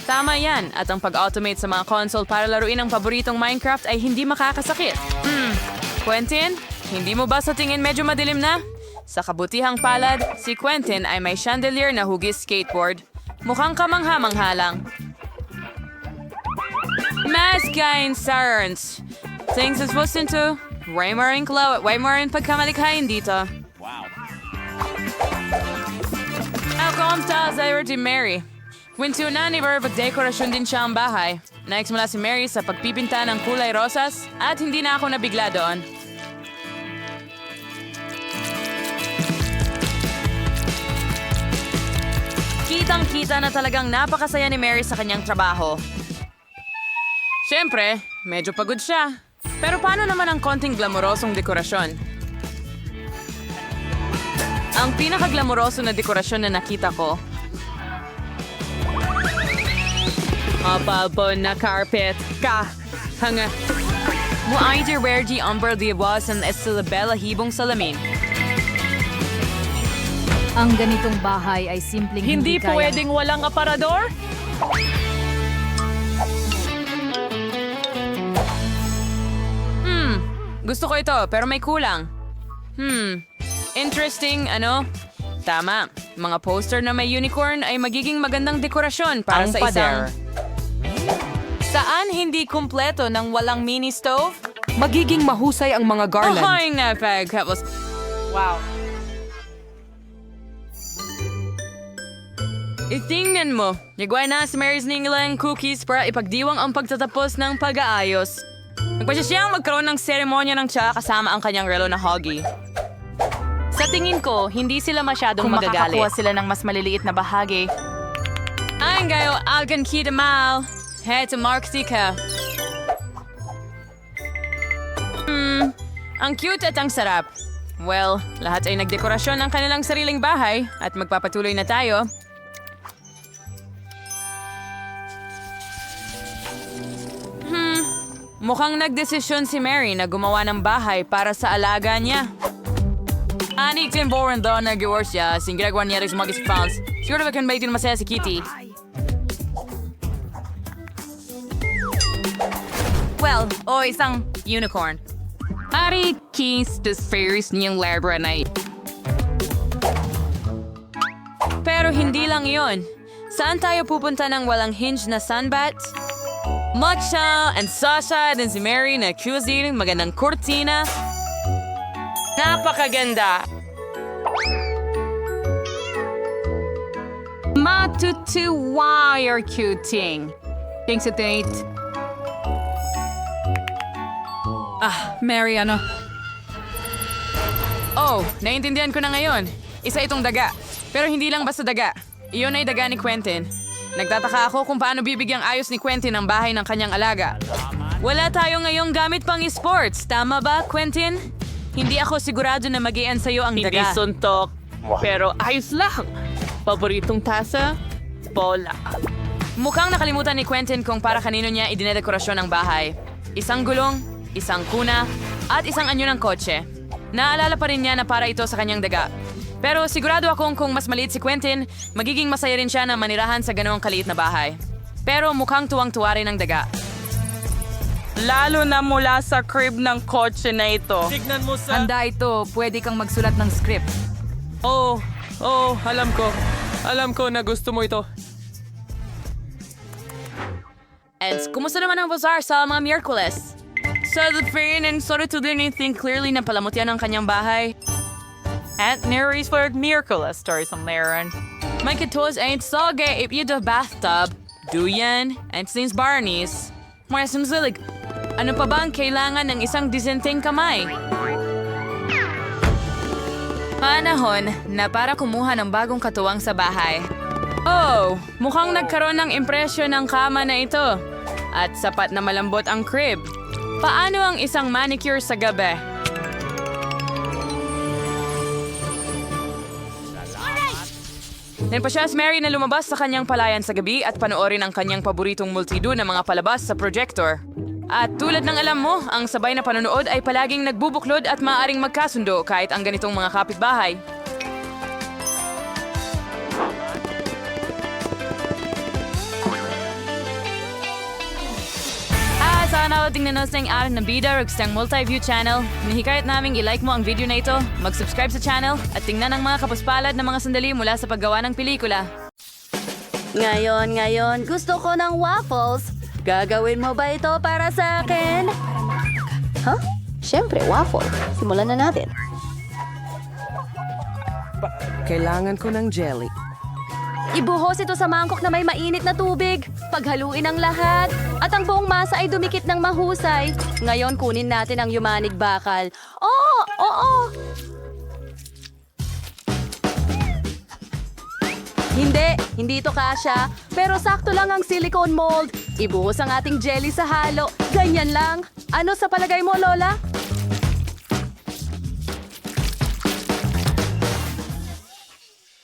[SPEAKER 7] Tama yan, at ang pag-automate sa mga console para laruin ang paboritong Minecraft ay hindi makakasakit. Quentin, hindi mo ba sa tingin medyo madilim na? Sa kabutihang palad, si Quentin ay may chandelier na hugis skateboard. Mukhang kamangha-mangha lang. Maskain Sarns. Things is supposed into way more in glow at way more in pagkamalikhain dito. Wow. Ako sa Zyra di Mary. Winto na ni Bar pagdekorasyon din siya ang bahay. Naiksimula si Mary sa pagpipinta ng kulay rosas at hindi na ako nabigla doon. Kitang-kita na talagang napakasaya ni Mary sa kanyang trabaho. Siyempre, medyo pagod siya. Pero paano naman ang konting glamorosong dekorasyon? Ang pinaka-glamoroso na dekorasyon na nakita ko. Mababo na carpet. Hanga. Mo either where the umber the was and estilabella hibong salamin.
[SPEAKER 10] Ang ganitong bahay ay simpleng
[SPEAKER 2] Hindi
[SPEAKER 10] kaya.
[SPEAKER 2] pwedeng walang aparador?
[SPEAKER 7] Gusto ko ito, pero may kulang. Interesting, ano? Tama. Mga poster na may unicorn ay magiging magandang dekorasyon para sa isang... Saan hindi kumpleto ng walang mini stove?
[SPEAKER 5] Magiging mahusay ang mga garland.
[SPEAKER 7] Ahoy na pagkapos. Wow. Itingnan mo. Nagway na si Mary's Ninglang cookies para ipagdiwang ang pagtatapos ng pag-aayos. Nagpasya siyang magkaroon ng seremonya ng tsa kasama ang kanyang relo na hoggy. Sa tingin ko, hindi sila masyadong magagalit.
[SPEAKER 5] Makakakuha sila ng mas maliliit na bahagi.
[SPEAKER 7] Ang gayo, algan kita mal. Heto Mark ka. Ang cute at ang sarap. Well, lahat ay nagdekorasyon ng kanilang sariling bahay at magpapatuloy na tayo. Mukhang nagdesisyon si Mary na gumawa ng bahay para sa alaga niya. Anik din boring daw na gawa siya, singgagawa niya rin sa mga fans. Siguro ba kan ba ito masaya si Kitty? Well, isang unicorn. Ari keys to fairies niyang labyrinth. Pero hindi lang yon. Saan tayo pupunta ng walang hinge na sunbat? Matcha and Sasha din si Mary na cuisine, magandang kurtina. Napakaganda. Matutuwire cuting. Thanks at date.
[SPEAKER 5] Mary, ano?
[SPEAKER 7] Oh, naiintindihan ko na ngayon. Isa itong daga. Pero hindi lang basta daga. Iyon ay daga ni Quentin. Nagtataka ako kung paano bibigyang ayos ni Quentin ang bahay ng kanyang alaga. Wala tayo ngayong gamit pang esports. Tama ba, Quentin? Hindi ako sigurado na mag-ian sa'yo ang daga.
[SPEAKER 6] Hindi suntok, pero ayos lang. Paboritong tasa, bola.
[SPEAKER 7] Mukhang nakalimutan ni Quentin kung para kanino niya idinedekorasyon ang bahay. Isang gulong, isang kuna, at isang anyo ng kotse. Naalala pa rin niya na para ito sa kanyang daga. Pero sigurado akong kung mas maliit si Quentin, magiging masaya rin siya na manirahan sa ganoong kaliit na bahay. Pero mukhang tuwang-tuwa rin ang daga.
[SPEAKER 6] Lalo na mula sa crib ng kotse na ito.
[SPEAKER 3] Handa ito. Pwede kang magsulat ng script.
[SPEAKER 8] Oh, alam ko. Alam ko na gusto mo ito.
[SPEAKER 7] And kumusta naman ang bazaar sa mga Miyerkules? Sa the train and sorry to do anything clearly na palamot yan ang kanyang bahay.
[SPEAKER 6] At Nerisburg Miraculous stories ang meron.
[SPEAKER 7] My kitos ain't soge if you do bathtub. Duyan, and since Barney's. Mga sumsilig, ano pa ba ang kailangan ng isang disenteng kamay? Panahon na para kumuha ng bagong katuwang sa bahay. Oh, mukhang nagkaroon ng impresyon ng kama na ito. At sapat na malambot ang crib. Paano ang isang manicure sa gabi? Nagpasya si Mary na lumabas sa kanyang palayan sa gabi at panoorin ang kanyang paboritong multido ng mga palabas sa projector. At tulad ng alam mo, ang sabay na panonood ay palaging nagbubuklod at maaaring magkasundo kahit ang ganitong mga kapitbahay. Sana tingnan nyo sa ating na bida o isang multi-view channel. Hinihikayat naming i-like mo ang video na ito, mag-subscribe sa channel, at tingnan ang mga kapuspalad na mga sandali mula sa paggawa ng pelikula.
[SPEAKER 1] Ngayon, gusto ko ng waffles. Gagawin mo ba ito para sa akin? Huh? Siyempre, waffle. Simulan na natin.
[SPEAKER 9] Kailangan ko ng jelly.
[SPEAKER 1] Ibuhos ito sa mangkok na may mainit na tubig. Paghaluin ang lahat. At ang buong masa ay dumikit ng mahusay. Ngayon, kunin natin ang yumanig bakal. Oo! Hindi ito kasya. Pero sakto lang ang silicone mold. Ibuhos ang ating jelly sa halo. Ganyan lang. Ano sa palagay mo, Lola?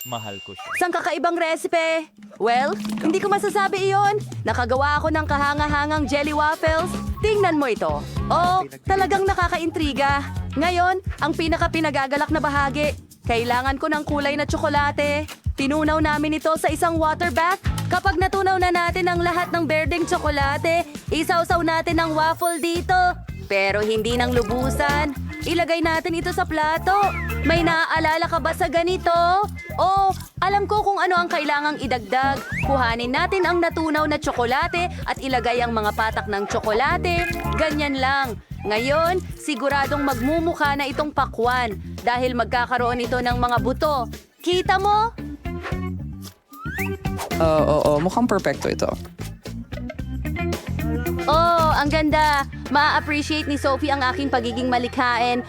[SPEAKER 8] Mahal ko siya.
[SPEAKER 1] Isang kakaibang recipe. Well, hindi ko masasabi iyon. Nakagawa ako ng kahanga-hangang jelly waffles. Tingnan mo ito. Oh, talagang nakakaintriga. Ngayon, ang pinaka-pinagagalak na bahagi. Kailangan ko ng kulay na tsokolate. Tinunaw namin ito sa isang water bath. Kapag natunaw na natin ang lahat ng berdeng tsokolate, isawsaw natin ang waffle dito. Pero hindi ng lubusan. Ilagay natin ito sa plato. May naaalala ka ba sa ganito? Oh, alam ko kung ano ang kailangang idagdag. Kuhanin natin ang natunaw na tsokolate at ilagay ang mga patak ng tsokolate. Ganyan lang. Ngayon, siguradong magmumukha na itong pakwan dahil magkakaroon ito ng mga buto. Kita mo?
[SPEAKER 3] Oo, mukhang perfecto ito.
[SPEAKER 1] Oh, ang ganda. Ma-appreciate ni Sophie ang aking pagiging malikhain.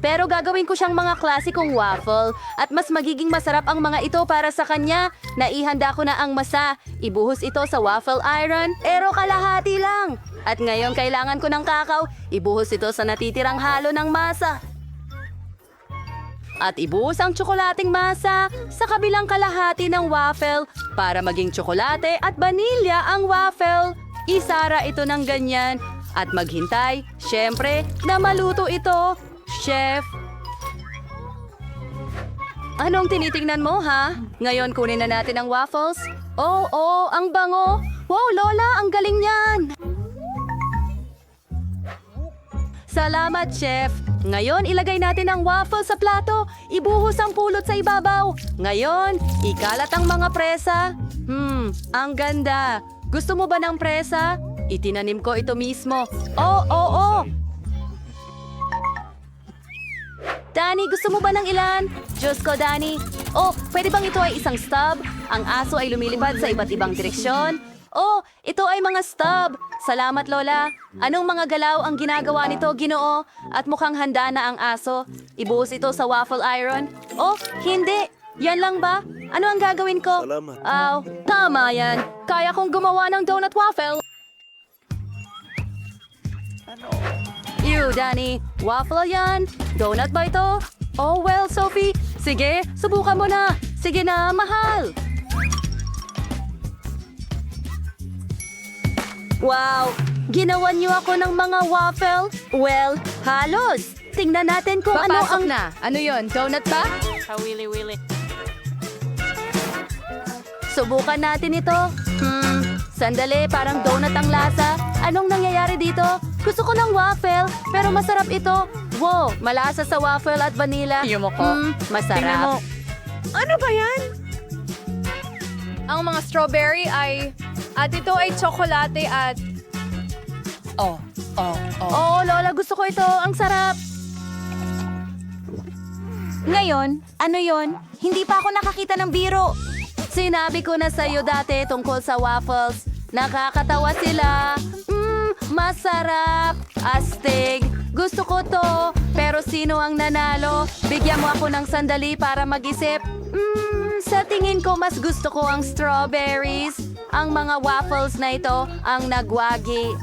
[SPEAKER 1] Pero gagawin ko siyang mga klasikong waffle at mas magiging masarap ang mga ito para sa kanya. Naihanda ko na ang masa. Ibuhos ito sa waffle iron, pero kalahati lang. At ngayon kailangan ko ng kakao. Ibuhos ito sa natitirang halo ng masa. At ibuhos ang tsokolating masa sa kabilang kalahati ng waffle para maging tsokolate at vanilya ang waffle. Isara ito ng ganyan at maghintay, syempre, na maluto ito, chef. Anong tinitingnan mo, ha? Ngayon kunin na natin ang waffles. Oh, ang bango. Wow, Lola, ang galing niyan. Salamat, chef. Ngayon, ilagay natin ang waffle sa plato. Ibuhos ang pulot sa ibabaw. Ngayon, ikalat ang mga presa. Ang ganda. Gusto mo ba ng presa? Itinanim ko ito mismo. Oo. Danny, gusto mo ba ng ilan? Diyos ko, Danny. Oh, pwede bang ito ay isang stub? Ang aso ay lumilipad sa iba't ibang direksyon. Oh, ito ay mga stub. Salamat, Lola. Anong mga galaw ang ginagawa nito, Ginoo? At mukhang handa na ang aso. Ibuhos ito sa waffle iron. Oh, hindi. Yan lang ba? Ano ang gagawin ko? Salamat. Tama yan. Kaya kong gumawa ng donut waffle. Ew, Danny. Waffle yan. Donut ba ito? Oh, well, Sophie. Sige, subukan mo na. Sige na, mahal. Wow! Ginawan niyo ako ng mga waffle? Well, halos. Tingnan natin kung ano ang...
[SPEAKER 3] na. Ano yon? Donut ba?
[SPEAKER 2] Kawili-wili.
[SPEAKER 1] Subukan natin ito. Sandali, parang donut ang lasa. Anong nangyayari dito? Gusto ko ng waffle, pero masarap ito. Wow, malasa sa waffle at vanilla. Masarap.
[SPEAKER 5] Ano ba yan? Ang mga strawberry ay... At ito ay tsokolate at...
[SPEAKER 1] Oo, Lola, gusto ko ito. Ang sarap. Ngayon, ano yon? Hindi pa ako nakakita ng biro. Sinabi ko na sa'yo dati tungkol sa waffles. Nakakatawa sila. Masarap. Astig. Gusto ko to. Pero sino ang nanalo? Bigyan mo ako ng sandali para mag-isip. Sa tingin ko, mas gusto ko ang strawberries. Ang mga waffles na ito ang nagwagi.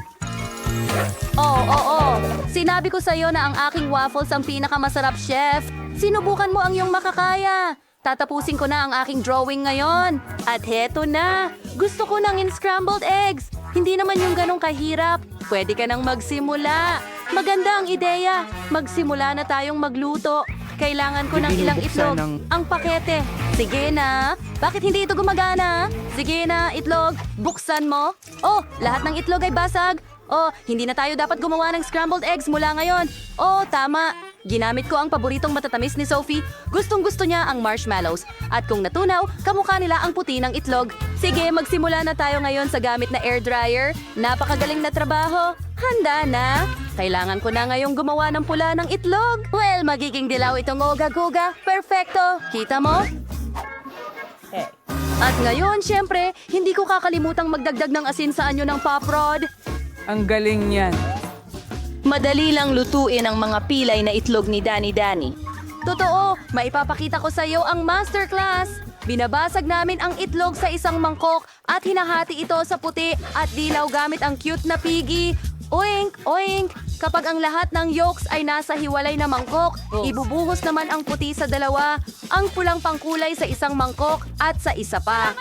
[SPEAKER 1] Oo. Sinabi ko sa'yo na ang aking waffles ang pinakamasarap, chef. Sinubukan mo ang iyong makakaya. Tatapusin ko na ang aking drawing ngayon. At heto na. Gusto ko ng in-scrambled eggs. Hindi naman yung ganong kahirap. Pwede ka nang magsimula. Maganda ang ideya. Magsimula na tayong magluto. Kailangan ko ng ilang itlog. Ang pakete. Sige na. Bakit hindi ito gumagana? Sige na, itlog. Buksan mo. Oh, lahat ng itlog ay basag. Oh, hindi na tayo dapat gumawa ng scrambled eggs mula ngayon. Oh, tama. Ginamit ko ang paboritong matatamis ni Sophie. Gustong-gusto niya ang marshmallows. At kung natunaw, kamukha nila ang puti ng itlog. Sige, magsimula na tayo ngayon sa gamit na air dryer. Napakagaling na trabaho. Handa na. Kailangan ko na ngayong gumawa ng pula ng itlog. Well, magiging dilaw itong oga-goga. Perfecto. Kita mo? At ngayon, syempre, hindi ko kakalimutang magdagdag ng asin sa anyo ng pop rod.
[SPEAKER 9] Ang galing niyan.
[SPEAKER 1] Madali lang lutuin ang mga pilay na itlog ni Danny. Totoo, maipapakita ko sa iyo ang masterclass. Binabasag namin ang itlog sa isang mangkok at hinahati ito sa puti at dilaw gamit ang cute na piggy. Oink, oink! Kapag ang lahat ng yolks ay nasa hiwalay na mangkok, ibubuhos naman ang puti sa dalawa, ang pulang pangkulay sa isang mangkok at sa isa pa.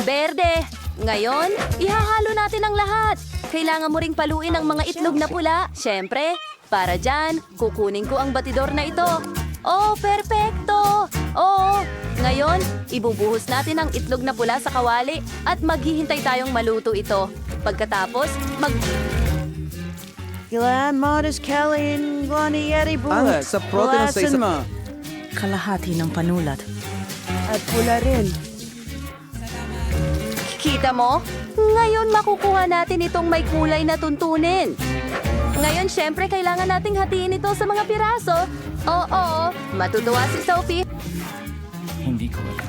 [SPEAKER 1] Berde! Ngayon, ihahalo natin ang lahat. Kailangan mo ring paluin ang mga itlog na pula. Siyempre, para dyan, kukunin ko ang batidor na ito. Oh, perfecto! Oo, ngayon, ibubuhos natin ang itlog na pula sa kawali at maghihintay tayong maluto ito. Pagkatapos,
[SPEAKER 9] Sa protein sa isa. Kalahati ng panulat. At pula rin.
[SPEAKER 1] Kita mo? Ngayon makukuha natin itong may kulay na tuntunin. Ngayon, syempre, kailangan nating hatiin ito sa mga piraso. Oo, matutuwa si Sophie.
[SPEAKER 8] Hindi ko alam.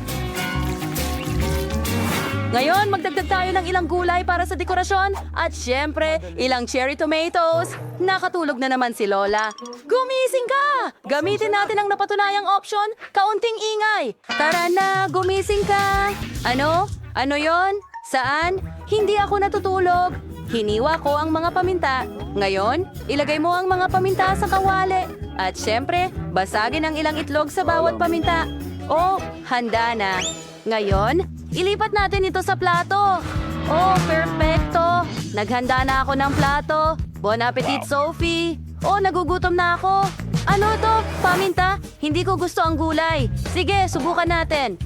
[SPEAKER 1] Ngayon, magdagdag tayo ng ilang gulay para sa dekorasyon. At syempre, ilang cherry tomatoes. Nakatulog na naman si Lola. Gumising ka! Gamitin natin ang napatunayang option, kaunting ingay. Tara na, gumising ka! Ano? Ano yon? Saan? Hindi ako natutulog. Hiniwa ko ang mga paminta. Ngayon, ilagay mo ang mga paminta sa kawali. At syempre, basagin ang ilang itlog sa bawat paminta. Oh, handa na. Ngayon, ilipat natin ito sa plato. Oh, perfecto. Naghanda na ako ng plato. Bon appetit, Sophie. Oh, nagugutom na ako. Ano to? Paminta? Hindi ko gusto ang gulay. Sige, subukan natin.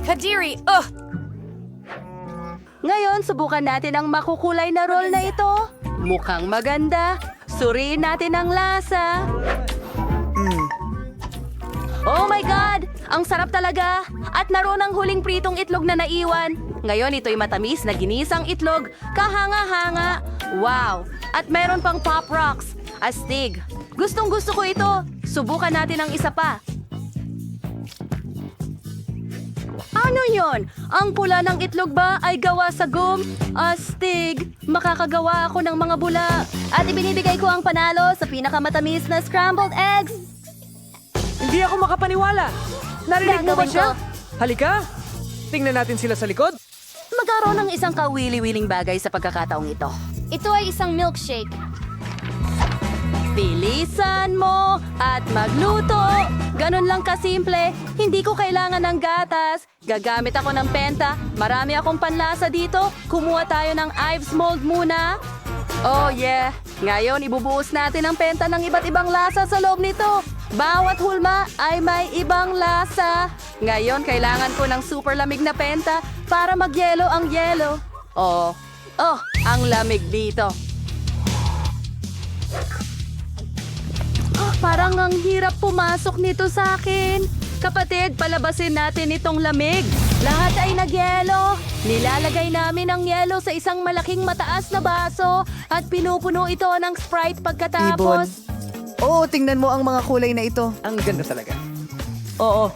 [SPEAKER 5] Kadiri,
[SPEAKER 1] Ngayon, subukan natin ang makukulay na roll na ito. Mukhang maganda. Suriin natin ang lasa. Oh my God! Ang sarap talaga! At naroon ang huling pritong itlog na naiwan. Ngayon, ito'y matamis na ginisang itlog. Kahanga-hanga. Wow!
[SPEAKER 5] At meron pang Pop Rocks. Astig. Gustong gusto ko ito. Subukan natin ang isa pa. Ano yon? Ang pula ng itlog ba ay gawa sa gum? Astig! Makakagawa ako ng mga bula. At ibinibigay ko ang panalo sa pinakamatamis na scrambled eggs.
[SPEAKER 9] Hindi ako makapaniwala. Narinig mo ba
[SPEAKER 5] Gagawin
[SPEAKER 9] siya?
[SPEAKER 5] ko.
[SPEAKER 9] Halika! Tingnan natin sila sa likod.
[SPEAKER 5] Magkaroon ng isang kawili-wiling bagay sa pagkakataong ito.
[SPEAKER 1] Ito ay isang milkshake.
[SPEAKER 5] Bilisan mo at magluto. Ganon lang kasimple. Hindi ko kailangan ng gatas. Gagamit ako ng penta. Marami akong panlasa dito. Kumuha tayo ng Ives mold muna. Oh yeah. Ngayon ibubuhos natin ang penta ng iba't ibang lasa sa loob nito. Bawat hulma ay may ibang lasa. Ngayon kailangan ko ng super lamig na penta para magyelo ang yelo. Oh, ang lamig dito. Parang ang hirap pumasok nito sa akin. Kapatid, palabasin natin itong lamig. Lahat ay nagyelo. Nilalagay namin ang yelo sa isang malaking mataas na baso at pinupuno ito ng Sprite pagkatapos.
[SPEAKER 9] Oo, tingnan mo ang mga kulay na ito. Ang ganda talaga. Oo.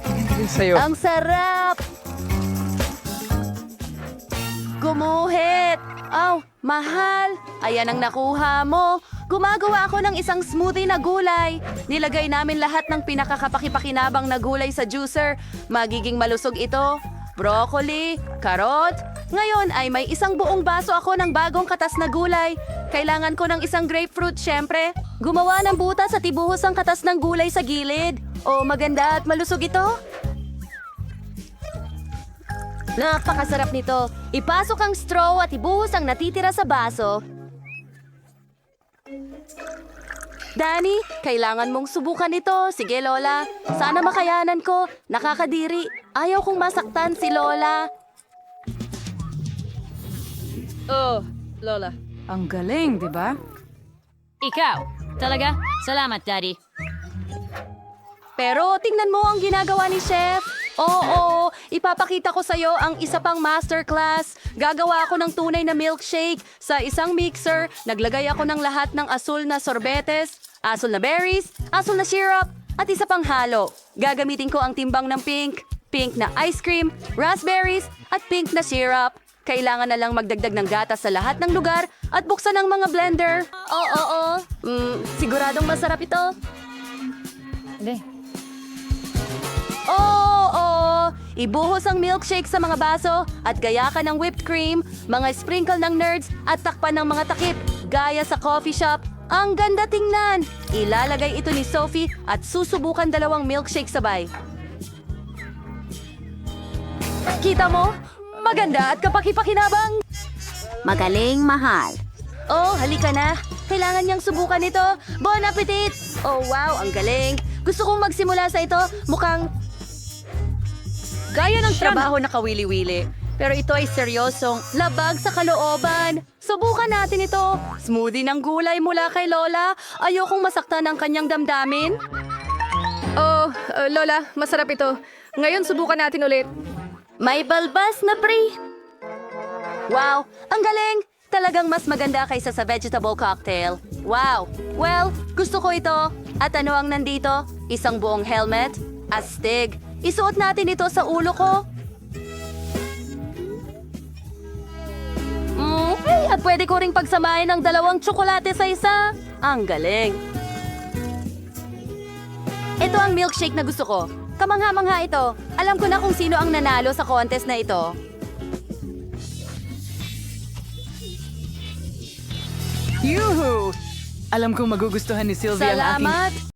[SPEAKER 9] Hindi sa'yo.
[SPEAKER 5] Ang sarap! Gumuhit! Oh, mahal! Ayan ang nakuha mo. Gumagawa ako ng isang smoothie na gulay. Nilagay namin lahat ng pinakakapakipakinabang na gulay sa juicer. Magiging malusog ito. Broccoli, karot. Ngayon ay may isang buong baso ako ng bagong katas na gulay. Kailangan ko ng isang grapefruit, syempre. Gumawa ng butas at ibuhos ang katas ng gulay sa gilid. Oh, maganda at malusog ito. Napakasarap nito. Ipasok ang straw at ibuhos ang natitira sa baso. Danny, kailangan mong subukan ito. Sige, Lola. Sana makayanan ko. Nakakadiri. Ayaw kong masaktan si Lola.
[SPEAKER 2] Oh, Lola.
[SPEAKER 10] Ang galing, di ba?
[SPEAKER 2] Ikaw. Talaga? Salamat, Daddy.
[SPEAKER 5] Pero tingnan mo ang ginagawa ni Chef. Oo, ipapakita ko sa'yo ang isa pang masterclass. Gagawa ako ng tunay na milkshake. Sa isang mixer, naglagay ako ng lahat ng asul na sorbetes, asul na berries, asul na syrup, at isa pang halo. Gagamitin ko ang timbang ng pink, pink na ice cream, raspberries, at pink na syrup. Kailangan na lang magdagdag ng gatas sa lahat ng lugar at buksan ang mga blender. Oo. Siguradong masarap ito. Oo! Ibuhos ang milkshake sa mga baso at gaya ka ng whipped cream, mga sprinkle ng nerds at takpan ng mga takip, gaya sa coffee shop. Ang ganda tingnan! Ilalagay ito ni Sophie at susubukan 2 milkshake sabay. Kita mo? Maganda at kapakipakinabang! Magaling, mahal. Oh, halika na. Kailangan niyang subukan ito. Bon appetit! Oh, wow, ang galing. Gusto kong magsimula sa ito. Mukhang gaya ng trabaho na kawili-wili. Pero ito ay seryosong labag sa kalooban. Subukan natin ito. Smoothie ng gulay mula kay Lola. Ayokong masaktan ang kanyang damdamin.
[SPEAKER 3] Oh, Lola, masarap ito. Ngayon, subukan natin ulit.
[SPEAKER 5] May balbas na pre. Wow, ang galing! Talagang mas maganda kaysa sa vegetable cocktail. Wow! Well, gusto ko ito. At ano ang nandito? Isang buong helmet? Astig! Isuot natin ito sa ulo ko. At pwede ko ring pagsamahin ng 2 tsokolate sa isa. Ang galing! Ito ang milkshake na gusto ko. Kamangha-mangha ito. Alam ko na kung sino ang nanalo sa contest na ito.
[SPEAKER 9] Yuhu! Alam kong magugustuhan ni Sylvia ang aking...
[SPEAKER 5] Salamat!